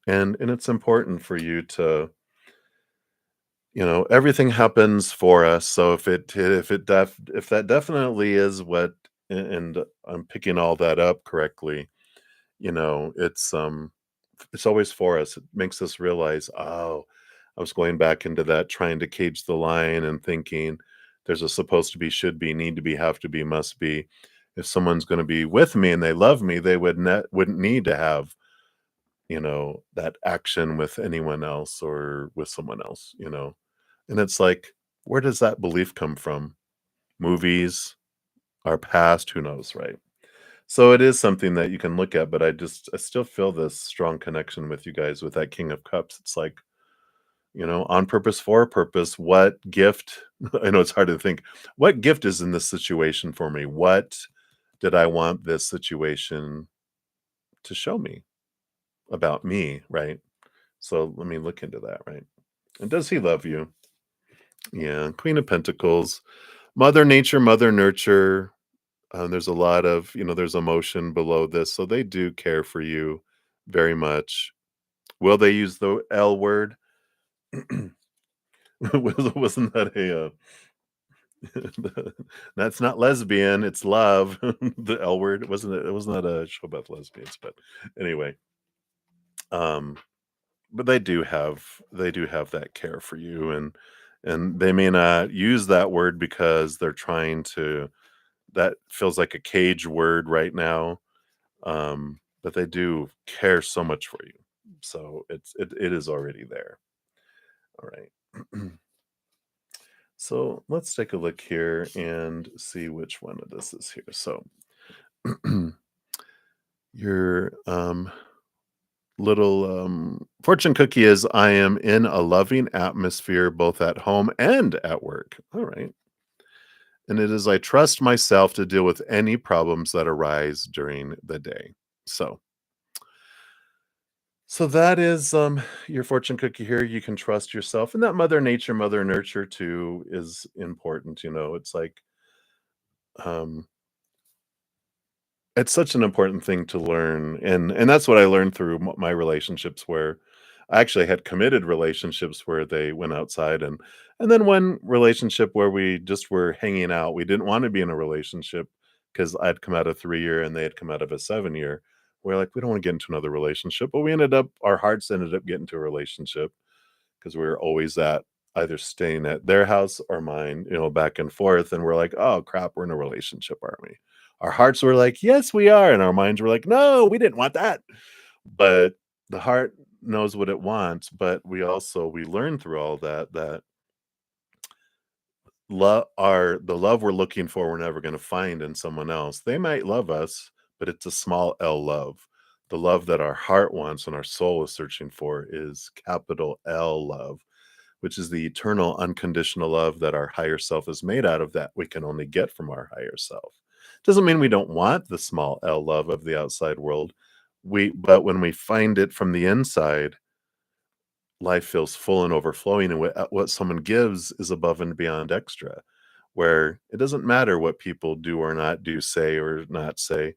And it's important for you to, everything happens for us. So if that definitely is what, and I'm picking all that up correctly, it's always for us. It makes us realize, oh, I was going back into that trying to cage the lion and thinking there's a supposed to be, should be, need to be, have to be, must be. If someone's going to be with me and they love me, they wouldn't need to have, that action with anyone else or with someone else. And it's like, where does that belief come from? Movies, our past, who knows, right? So it is something that you can look at, but I still feel this strong connection with you guys with that King of Cups. It's like, on purpose, for a purpose, what gift? I know it's hard to think. What gift is in this situation for me? What did I want this situation to show me about me, right? So let me look into that, right? And does he love you? Yeah, Queen of Pentacles, Mother Nature, Mother Nurture. There's a lot of, there's emotion below this. So they do care for you very much. Will they use the L word? Wasn't that that's not lesbian, it's love. The L word wasn't it? It was not a show about lesbians, but anyway, um, but they do have that care for you, and they may not use that word because they're trying to. That feels like a cage word right now, but they do care so much for you. So it is already there. All right. So let's take a look here and see which one of this is here. So Your little fortune cookie is I am in a loving atmosphere both at home and at work. All right. And it is I trust myself to deal with any problems that arise during the day. So so that is your fortune cookie here. You can trust yourself. And that mother nature, mother nurture too is important. It's like um it's such an important thing to learn, and that's what I learned through my relationships where I actually had committed relationships where they went outside, and then one relationship where we just were hanging out. We didn't want to be in a relationship because I'd come out of 3 year and they had come out of a 7 year. We're like, we don't want to get into another relationship, but we ended up our hearts ended up getting to a relationship because we were always at either staying at their house or mine, back and forth. And we're like, oh crap, we're in a relationship, aren't we? Our hearts were like, yes, we are. And our minds were like, no, we didn't want that. But the heart knows what it wants. But we learn through all that the love we're looking for, we're never going to find in someone else. They might love us, but it's a small L love. The love that our heart wants and our soul is searching for is capital L love, which is the eternal unconditional love that our higher self is made out of, that we can only get from our higher self. Doesn't mean we don't want the small L love of the outside world. But when we find it from the inside, life feels full and overflowing, and what someone gives is above and beyond extra. Where it doesn't matter what people do or not do, say or not say,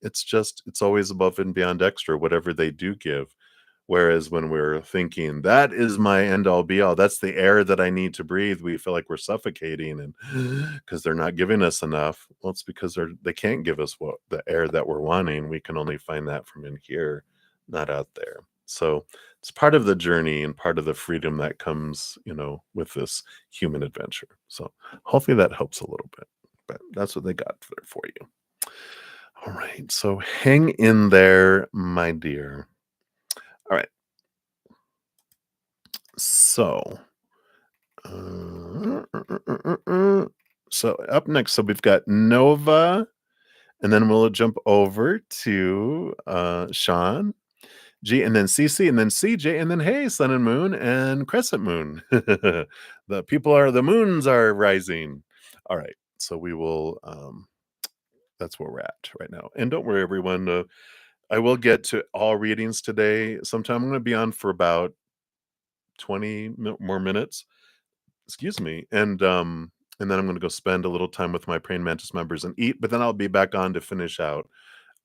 it's always above and beyond extra, whatever they do give. Whereas when we're thinking, "That is my end all be all, that's the air that I need to breathe," we feel like we're suffocating and because 'cause they're not giving us enough. Well, it's because they can't give us what the air that we're wanting. We can only find that from in here, not out there. So, it's part of the journey and part of the freedom that comes, with this human adventure. So, hopefully that helps a little bit, but that's what they got there for you. All right, so hang in there, my dear. All right. So, uh, uh, uh, uh, so up next, so we've got Nova, and then we'll jump over to Sean G, and then CC, and then CJ, and then hey, Sun and Moon and Crescent Moon. The moons are rising. All right, so we will. That's where we're at right now, and don't worry, everyone. I will get to all readings today. Sometime I'm going to be on for about 20 more minutes, excuse me, and then I'm gonna go spend a little time with my Praying Mantis members and eat, but then I'll be back on to finish out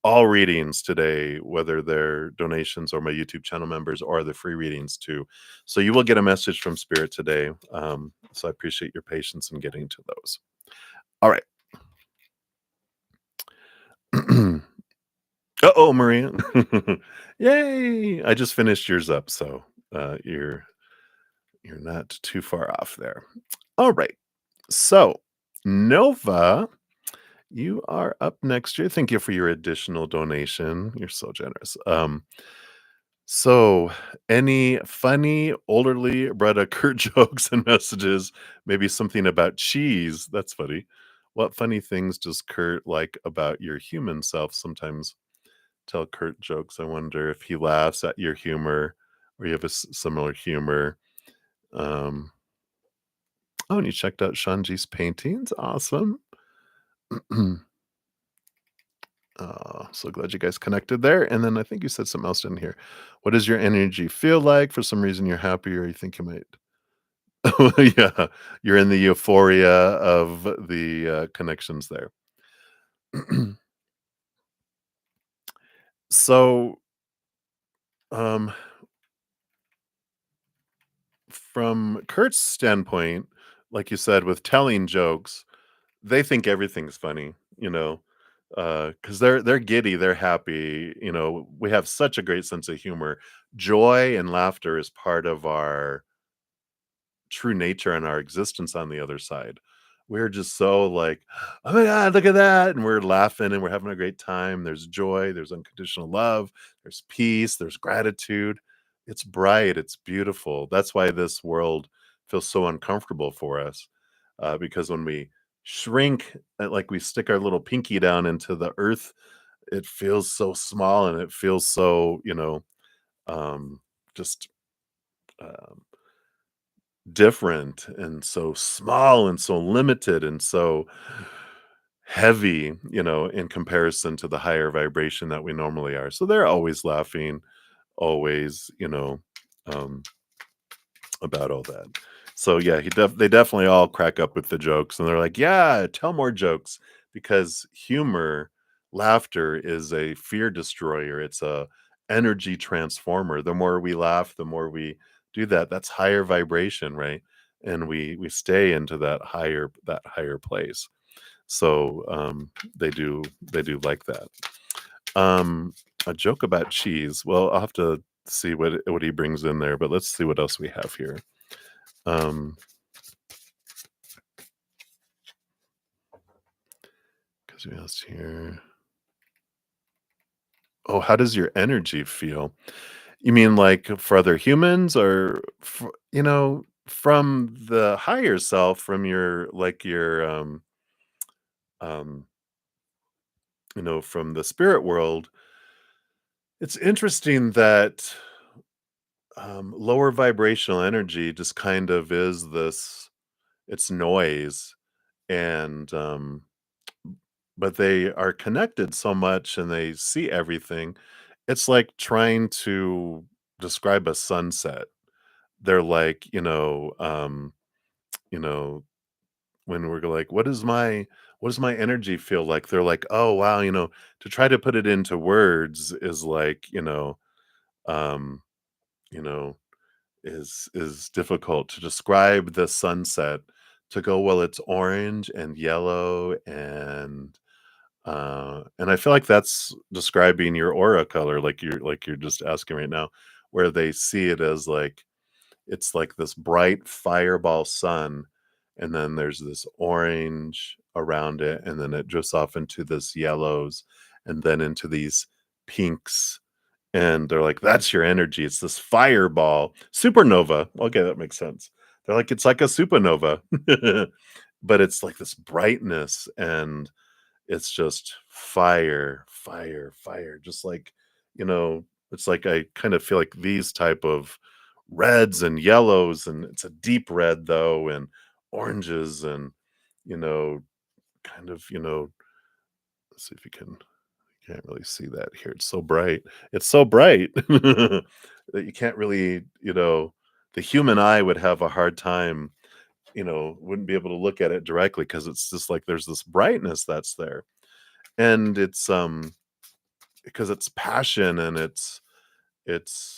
all readings today, whether they're donations or my YouTube channel members or the free readings too. So you will get a message from Spirit today. So I appreciate your patience in getting to those. All right. Uh-oh, Maria. Yay! I just finished yours up, so you're not too far off there. All right. So, Nova, you are up next year. Thank you for your additional donation. You're so generous. So any funny elderly Bretta Kurt jokes and messages, maybe something about cheese. That's funny. What funny things does Kurt like about your human self? Sometimes tell Kurt jokes. I wonder if he laughs at your humor or you have a similar humor. Um, oh, and you checked out Shanji's paintings. Awesome. So glad you guys connected there. And then I think you said something else in here. What does your energy feel like? For some reason, you're happy, or you think you might. Oh, yeah, you're in the euphoria of the connections there. So, um, from Kurt's standpoint, like you said, with telling jokes, they think everything's funny, because they're giddy, they're happy. We have such a great sense of humor. Joy and laughter is part of our true nature and our existence on the other side. We're just so like, oh my God, look at that. And we're laughing and we're having a great time. There's joy, there's unconditional love, there's peace, there's gratitude. It's bright, it's beautiful. That's why this world feels so uncomfortable for us. Because when we shrink, like we stick our little pinky down into the earth it feels so small and it feels so, just um, different and so small and so limited and so heavy, in comparison to the higher vibration that we normally are. So they're always laughing, always, um, about all that. So yeah, they definitely all crack up with the jokes and they're like, "Yeah, tell more jokes," because humor, laughter is a fear destroyer. It's a energy transformer. The more we laugh, the more we do that. That's higher vibration, right? And we stay into that higher place. So they do like that. Um a joke about cheese. Well, I'll have to see what he brings in there, but let's see what else we have here. Um, because we asked here. Oh, how does your energy feel? You mean like for other humans or from the higher self, from um, from the spirit world? It's interesting that lower vibrational energy just kind of is this, it's noise and but they are connected so much and they see everything. It's like trying to describe a sunset. They're like, you know, when we're like, what does my energy feel like? They're like, oh wow, to try to put it into words is like, um, you know, is difficult to describe the sunset, to go, well, it's orange and yellow and I feel like that's describing your aura color, like you're just asking right now, where they see it as like it's like this bright fireball sun, and then there's this orange around it, and then it drifts off into this yellows, and then into these pinks, and they're like, "That's your energy. It's this fireball supernova." Okay, that makes sense. They're like, "It's like a supernova," but it's like this brightness and it's just fire, fire, fire, just like, you know, it's like I kind of feel like these type of reds and yellows, and it's a deep red though, and oranges and, you know, kind of, let's see if you can't really see that here. It's so bright. It's so bright that you can't really, the human eye would have a hard time, wouldn't be able to look at it directly because it's just like there's this brightness that's there. And it's because it's passion and it's this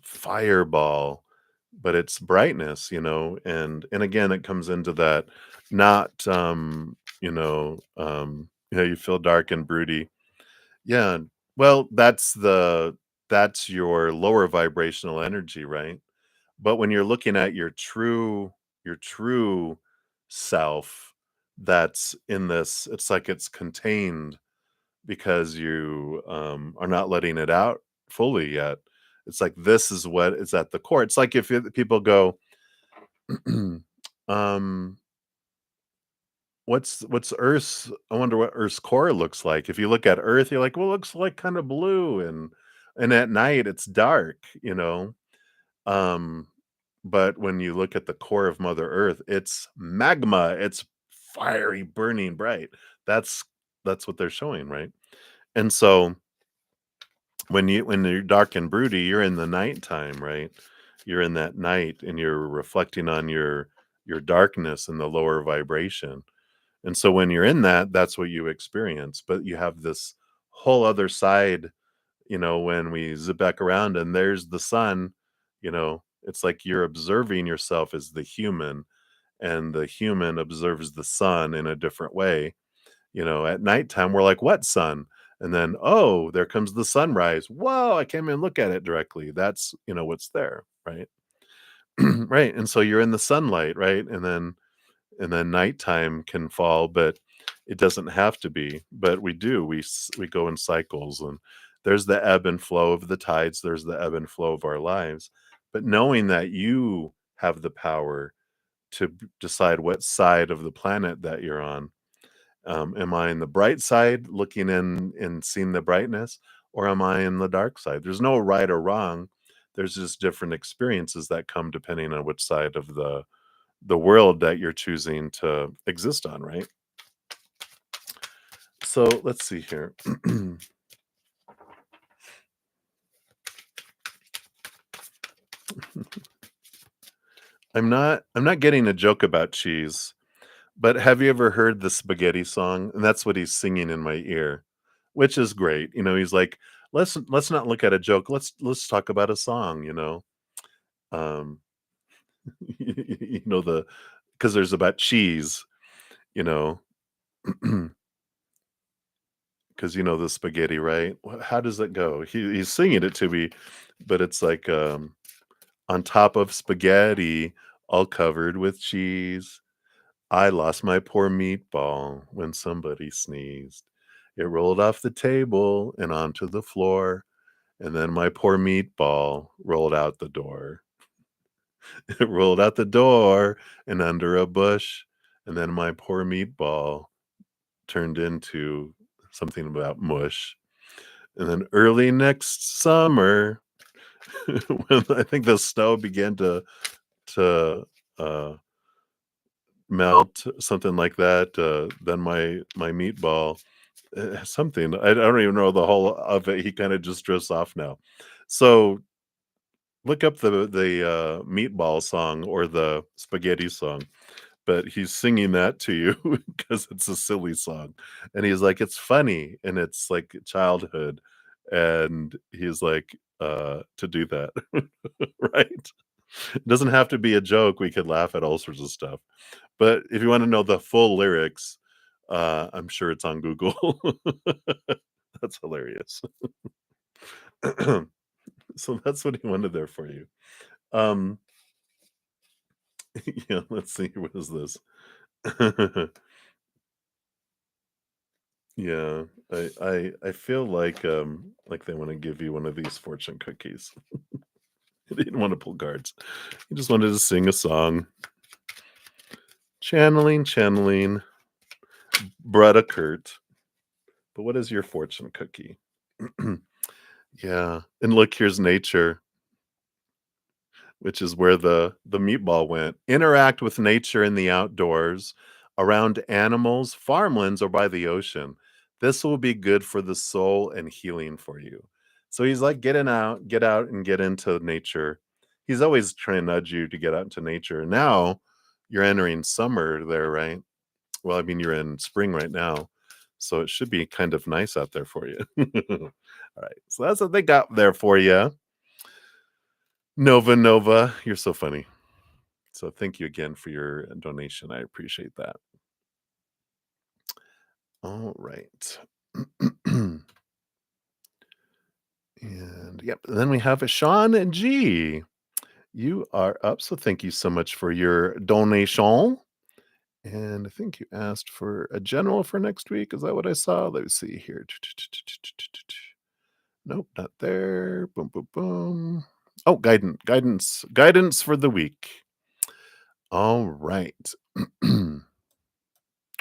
fireball, but it's brightness, and again it comes into that, not you feel dark and broody. Yeah, well, that's your lower vibrational energy, right? But when you're looking at your true self, that's in this, it's like it's contained because you are not letting it out fully yet. It's like this is what is at the core. It's like if people go, um, what's Earth's? I wonder what Earth's core looks like. If you look at Earth, you're like, well, it looks like kind of blue, and at night it's dark. Um, but when you look at the core of Mother Earth, it's magma. It's fiery, burning bright. That's that's what they're showing, right? And so when you're dark and broody, you're in the nighttime, right? You're in that night and you're reflecting on your darkness and the lower vibration. And so when you're in that, that's what you experience. But you have this whole other side, when we zip back around and there's the sun, it's like you're observing yourself as the human, and the human observes the sun in a different way. At nighttime, we're like, "What sun?" And then, "Oh, there comes the sunrise. Whoa, I can't even look at it directly." That's, what's there, right? Right, and so you're in the sunlight, right? And then nighttime can fall, but it doesn't have to be, but we do. We go in cycles, and there's the ebb and flow of the tides, there's the ebb and flow of our lives. But knowing that you have the power to decide what side of the planet that you're on, Am I in the bright side looking in and seeing the brightness, or am I in the dark side? There's no right or wrong. There's just different experiences that come depending on which side of the world that you're choosing to exist on, right? So let's see here. I'm not getting a joke about cheese, but have you ever heard the spaghetti song? And that's what he's singing in my ear, which is great. He's like, let's not look at a joke. Let's talk about a song, Um the because there's about cheese, you know, because the spaghetti, right? How does it go? He's singing it to me, but it's like on top of spaghetti, all covered with cheese. I lost my poor meatball when somebody sneezed. It rolled off the table and onto the floor, and then my poor meatball rolled out the door. It rolled out the door and under a bush, and then my poor meatball turned into something about mush. And then early next summer, when I think the snow began to uh, melt, something like that, then my meatball, something I don't even know the whole of it. He kind of just drifts off now. So look up the meatball song or the spaghetti song, but he's singing that to you because it's a silly song, and he's like, "It's funny," and it's like childhood, and he's like, to do that, right? It doesn't have to be a joke, we could laugh at all sorts of stuff, but if you wanna know the full lyrics, I'm sure it's on Google. That's hilarious. So that's what he wanted there for you. Um, yeah, let's see, what is this? Yeah, I feel like they wanna give you one of these fortune cookies. He didn't wanna pull cards. He just wanted to sing a song. Channeling, channeling, Brudda Kurt. But what is your fortune cookie? Yeah, and look, here's nature, which is where the meatball went. Interact with nature in the outdoors, around animals, farmlands, or by the ocean. This will be good for the soul and healing for you. So he's like, get out and get into nature. He's always trying to nudge you to get out into nature. Now you're entering summer there, right? Well, I mean, you're in spring right now. So it should be kind of nice out there for you. All right. So that's what they got there for you. Nova, you're so funny. So thank you again for your donation. I appreciate that. All right. And yep, then we have a Sean G. You are up. So thank you so much for your donation. And I think you asked for a general for next week. Is that what I saw? Let's see here. Nope, not there. Boom, boom, boom. Oh, guidance for the week. All right. Oh,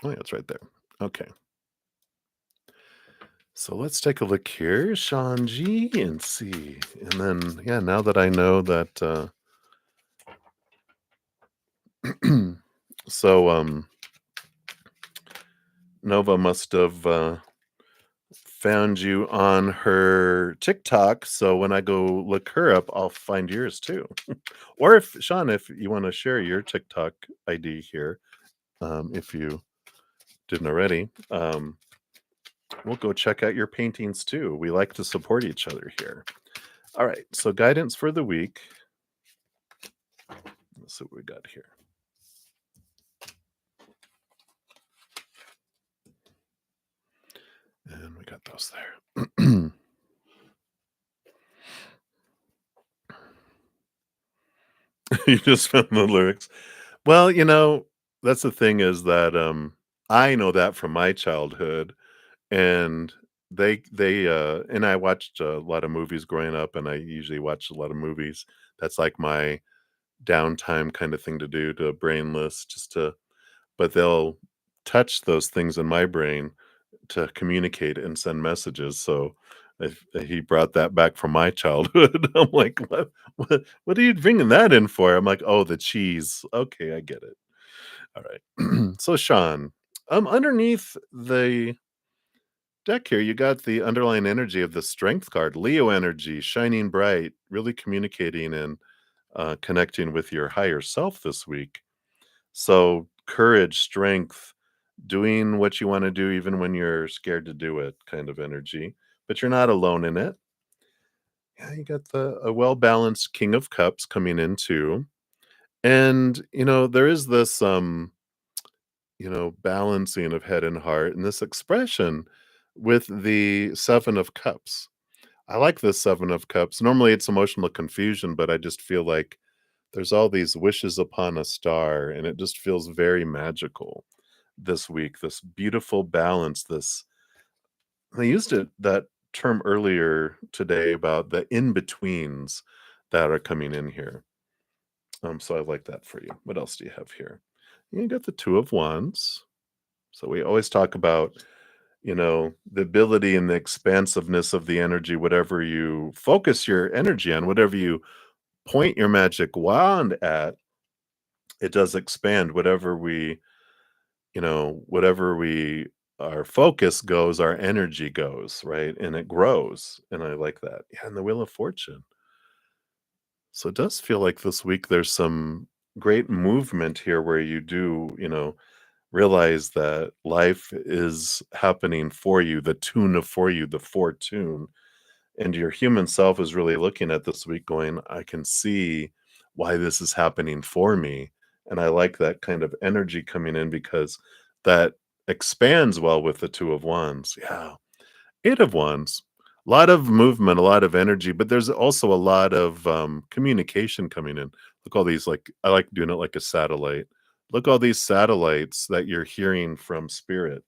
yeah, it's right there. Okay. So let's take a look here, Sean G, and see. And then, yeah, now that I know that, so Nova must have found you on her TikTok. So when I go look her up, I'll find yours too. Or if Sean, if you want to share your TikTok ID here, if you didn't already, we'll go check out your paintings too. We like to support each other here. All right, so guidance for the week. Let's see what we got here. And we got those there. You just found the lyrics. Well, that's the thing is that I know that from my childhood, and and I watched a lot of movies growing up, and I usually watch a lot of movies. That's like my downtime kind of thing to do, to brainless, just to but they'll touch those things in my brain to communicate and send messages. So he brought that back from my childhood. I'm like, what are you bringing that in for? I'm like, oh, the cheese. Okay, I get it. All right. So Sean, underneath the deck here, you got the underlying energy of the strength card, Leo energy, shining bright, really communicating and connecting with your higher self this week. So courage, strength, doing what you want to do even when you're scared to do it kind of energy, but you're not alone in it. Yeah, you got the a well-balanced King of Cups coming in too. And there is this balancing of head and heart and this expression with the 7 of Cups. I like this 7 of Cups. Normally it's emotional confusion, but I just feel like there's all these wishes upon a star and it just feels very magical this week. This beautiful balance, this they used that term earlier today about the in-betweens that are coming in here. So I like that for you. What else do you have here? You got the 2 of Wands. So we always talk about, the ability and the expansiveness of the energy, whatever you focus your energy on, whatever you point your magic wand at, it does expand. Whatever we our focus goes, our energy goes, right? And it grows. And I like that. Yeah, and the Wheel of Fortune. So it does feel like this week there's some great movement here where you do, realize that life is happening for you, the tune of for you, the fortune. And your human self is really looking at this week going, I can see why this is happening for me. And I like that kind of energy coming in because that expands well with the 2 of Wands. Yeah. 8 of Wands. A lot of movement, a lot of energy, but there's also a lot of communication coming in. Look, all these, like, I like doing it like a satellite. Look, all these satellites that you're hearing from spirit.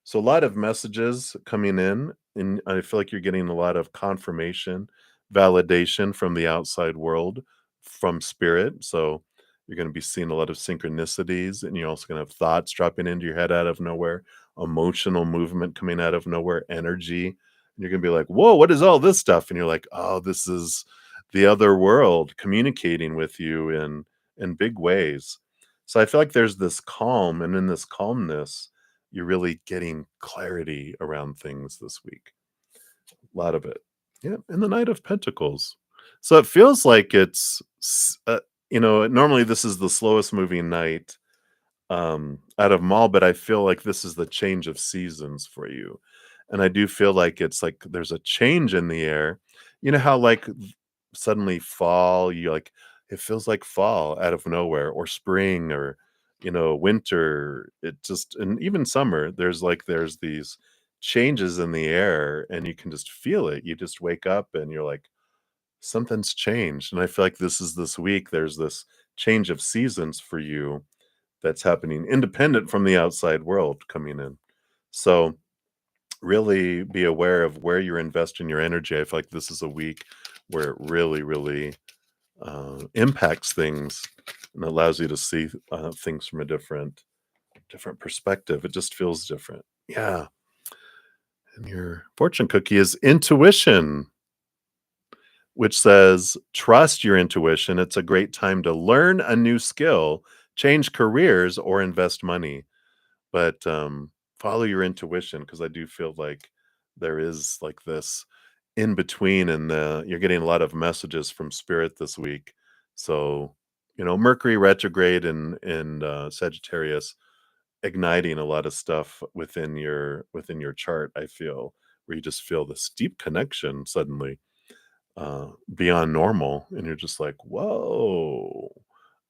So a lot of messages coming in, and I feel like you're getting a lot of confirmation, validation from the outside world, from spirit. So you're going to be seeing a lot of synchronicities, and you're also going to have thoughts dropping into your head out of nowhere, emotional movement coming out of nowhere, energy. And you're going to be like, whoa, what is all this stuff? And you're like, oh, this is the other world communicating with you in big ways. So I feel like there's this calm, and in this calmness, you're really getting clarity around things this week. A lot of it. Yeah, and the Knight of Pentacles. So it feels like normally this is the slowest moving night out of them all, but I feel like this is the change of seasons for you. And I do feel like it's like there's a change in the air. You know how like suddenly fall, you like it feels like fall out of nowhere, or spring, or winter. It just, and even summer, there's these changes in the air and you can just feel it. You just wake up and you're like, something's changed. And I feel like this is this week. There's this change of seasons for you that's happening independent from the outside world coming in. So really be aware of where you're investing your energy. I feel like this is a week where it really, really impacts things and allows you to see things from a different perspective. It just feels different. Yeah. And your fortune cookie is intuition, which says trust your intuition. It's a great time to learn a new skill, change careers, or invest money. But follow your intuition, because I do feel like there is like this in between, and you're getting a lot of messages from spirit this week. So Mercury retrograde in Sagittarius, igniting a lot of stuff within your chart. I feel where you just feel this deep connection suddenly, beyond normal, and you're just like, whoa,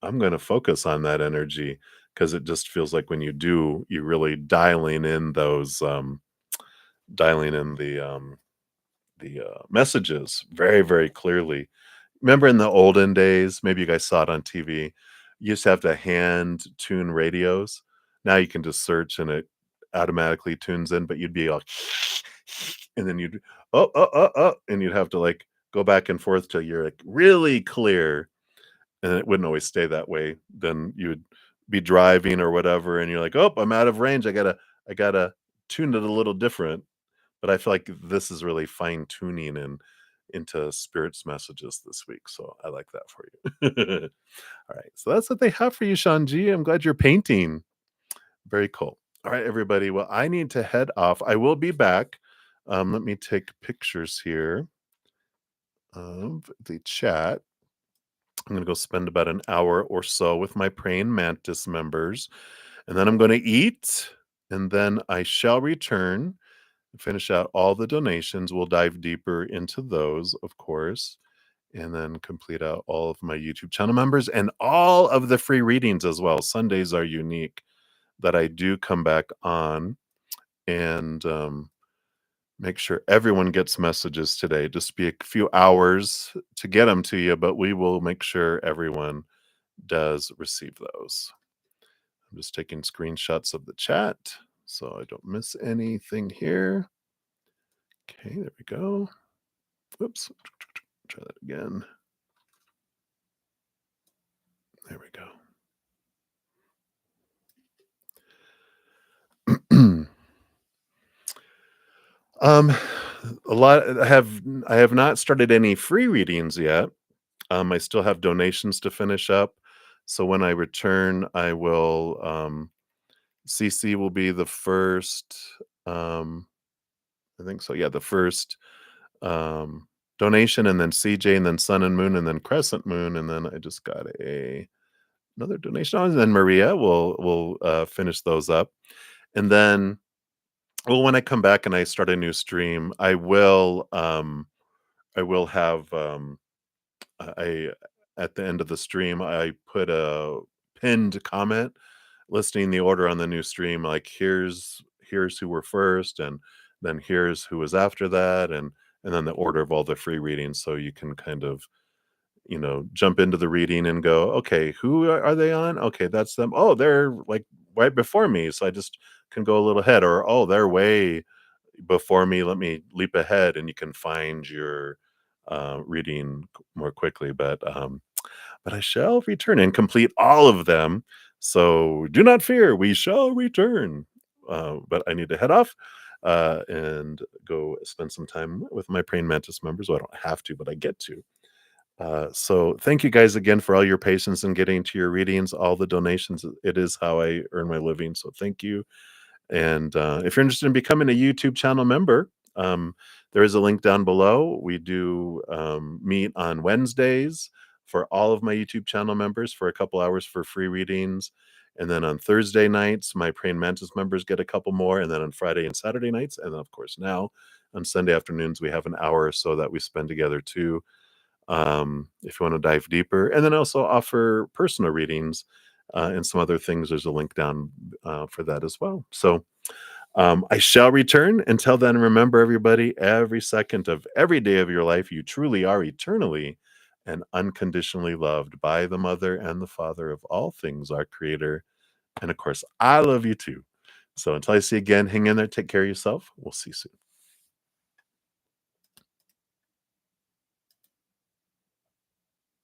I'm going to focus on that energy, because it just feels like when you do, you really dialing in the messages very, very clearly. Remember in the olden days, maybe you guys saw it on TV, you used to have to hand tune radios. Now you can just search and it automatically tunes in, but you'd be like, and then you'd, and you'd have to like go back and forth till you're like really clear, and it wouldn't always stay that way. Then you'd be driving or whatever, and you're like, "Oh, I'm out of range. I gotta tune it a little different." But I feel like this is really fine tuning and into spirit's messages this week, so I like that for you. All right, so that's what they have for you, Shanji. I'm glad you're painting. Very cool. All right, everybody. Well, I need to head off. I will be back. Let me take pictures here of the chat. I'm going to go spend about an hour or so with my Praying Mantis members, and then I'm going to eat, and then I shall return, finish out all the donations. We'll dive deeper into those, of course, and then complete out all of my YouTube channel members and all of the free readings as well. Sundays are unique that I do come back on and make sure everyone gets messages today. Just be a few hours to get them to you, but we will make sure everyone does receive those. I'm just taking screenshots of the chat so I don't miss anything here. Okay, there we go. Whoops. Try that again. There we go. Um, I have not started any free readings yet. I still have donations to finish up. So when I return, I will CC will be the first I think so. Yeah, the first donation, and then CJ, and then Sun and Moon, and then Crescent Moon, and then I just got another donation, and then Maria will finish those up. And then well, when I come back and I start a new stream, I will have I at the end of the stream, I put a pinned comment listing the order on the new stream, like here's who were first, and then here's who was after that, and then the order of all the free readings, so you can kind of jump into the reading and go, okay, who are they on? Okay, that's them. Oh, they're like right before me, so I just can go a little ahead, or oh, they're way before me. Let me leap ahead, and you can find your reading more quickly. But I shall return and complete all of them. So do not fear, we shall return. But I need to head off and go spend some time with my Praying Mantis members. Well, I don't have to, but I get to. So thank you guys again for all your patience in getting to your readings, all the donations. It is how I earn my living. So thank you. And if you're interested in becoming a YouTube channel member, there is a link down below. We do meet on Wednesdays for all of my YouTube channel members for a couple hours for free readings. And then on Thursday nights, my Praying Mantis members get a couple more. And then on Friday and Saturday nights. And then, of course, now on Sunday afternoons, we have an hour or so that we spend together too. If you want to dive deeper, and then also offer personal readings and some other things. There's a link down for that as well. So I shall return. Until then, remember, everybody, every second of every day of your life, you truly are eternally and unconditionally loved by the Mother and the Father of all things, our Creator. And of course, I love you too. So until I see you again, hang in there, take care of yourself. We'll see you soon.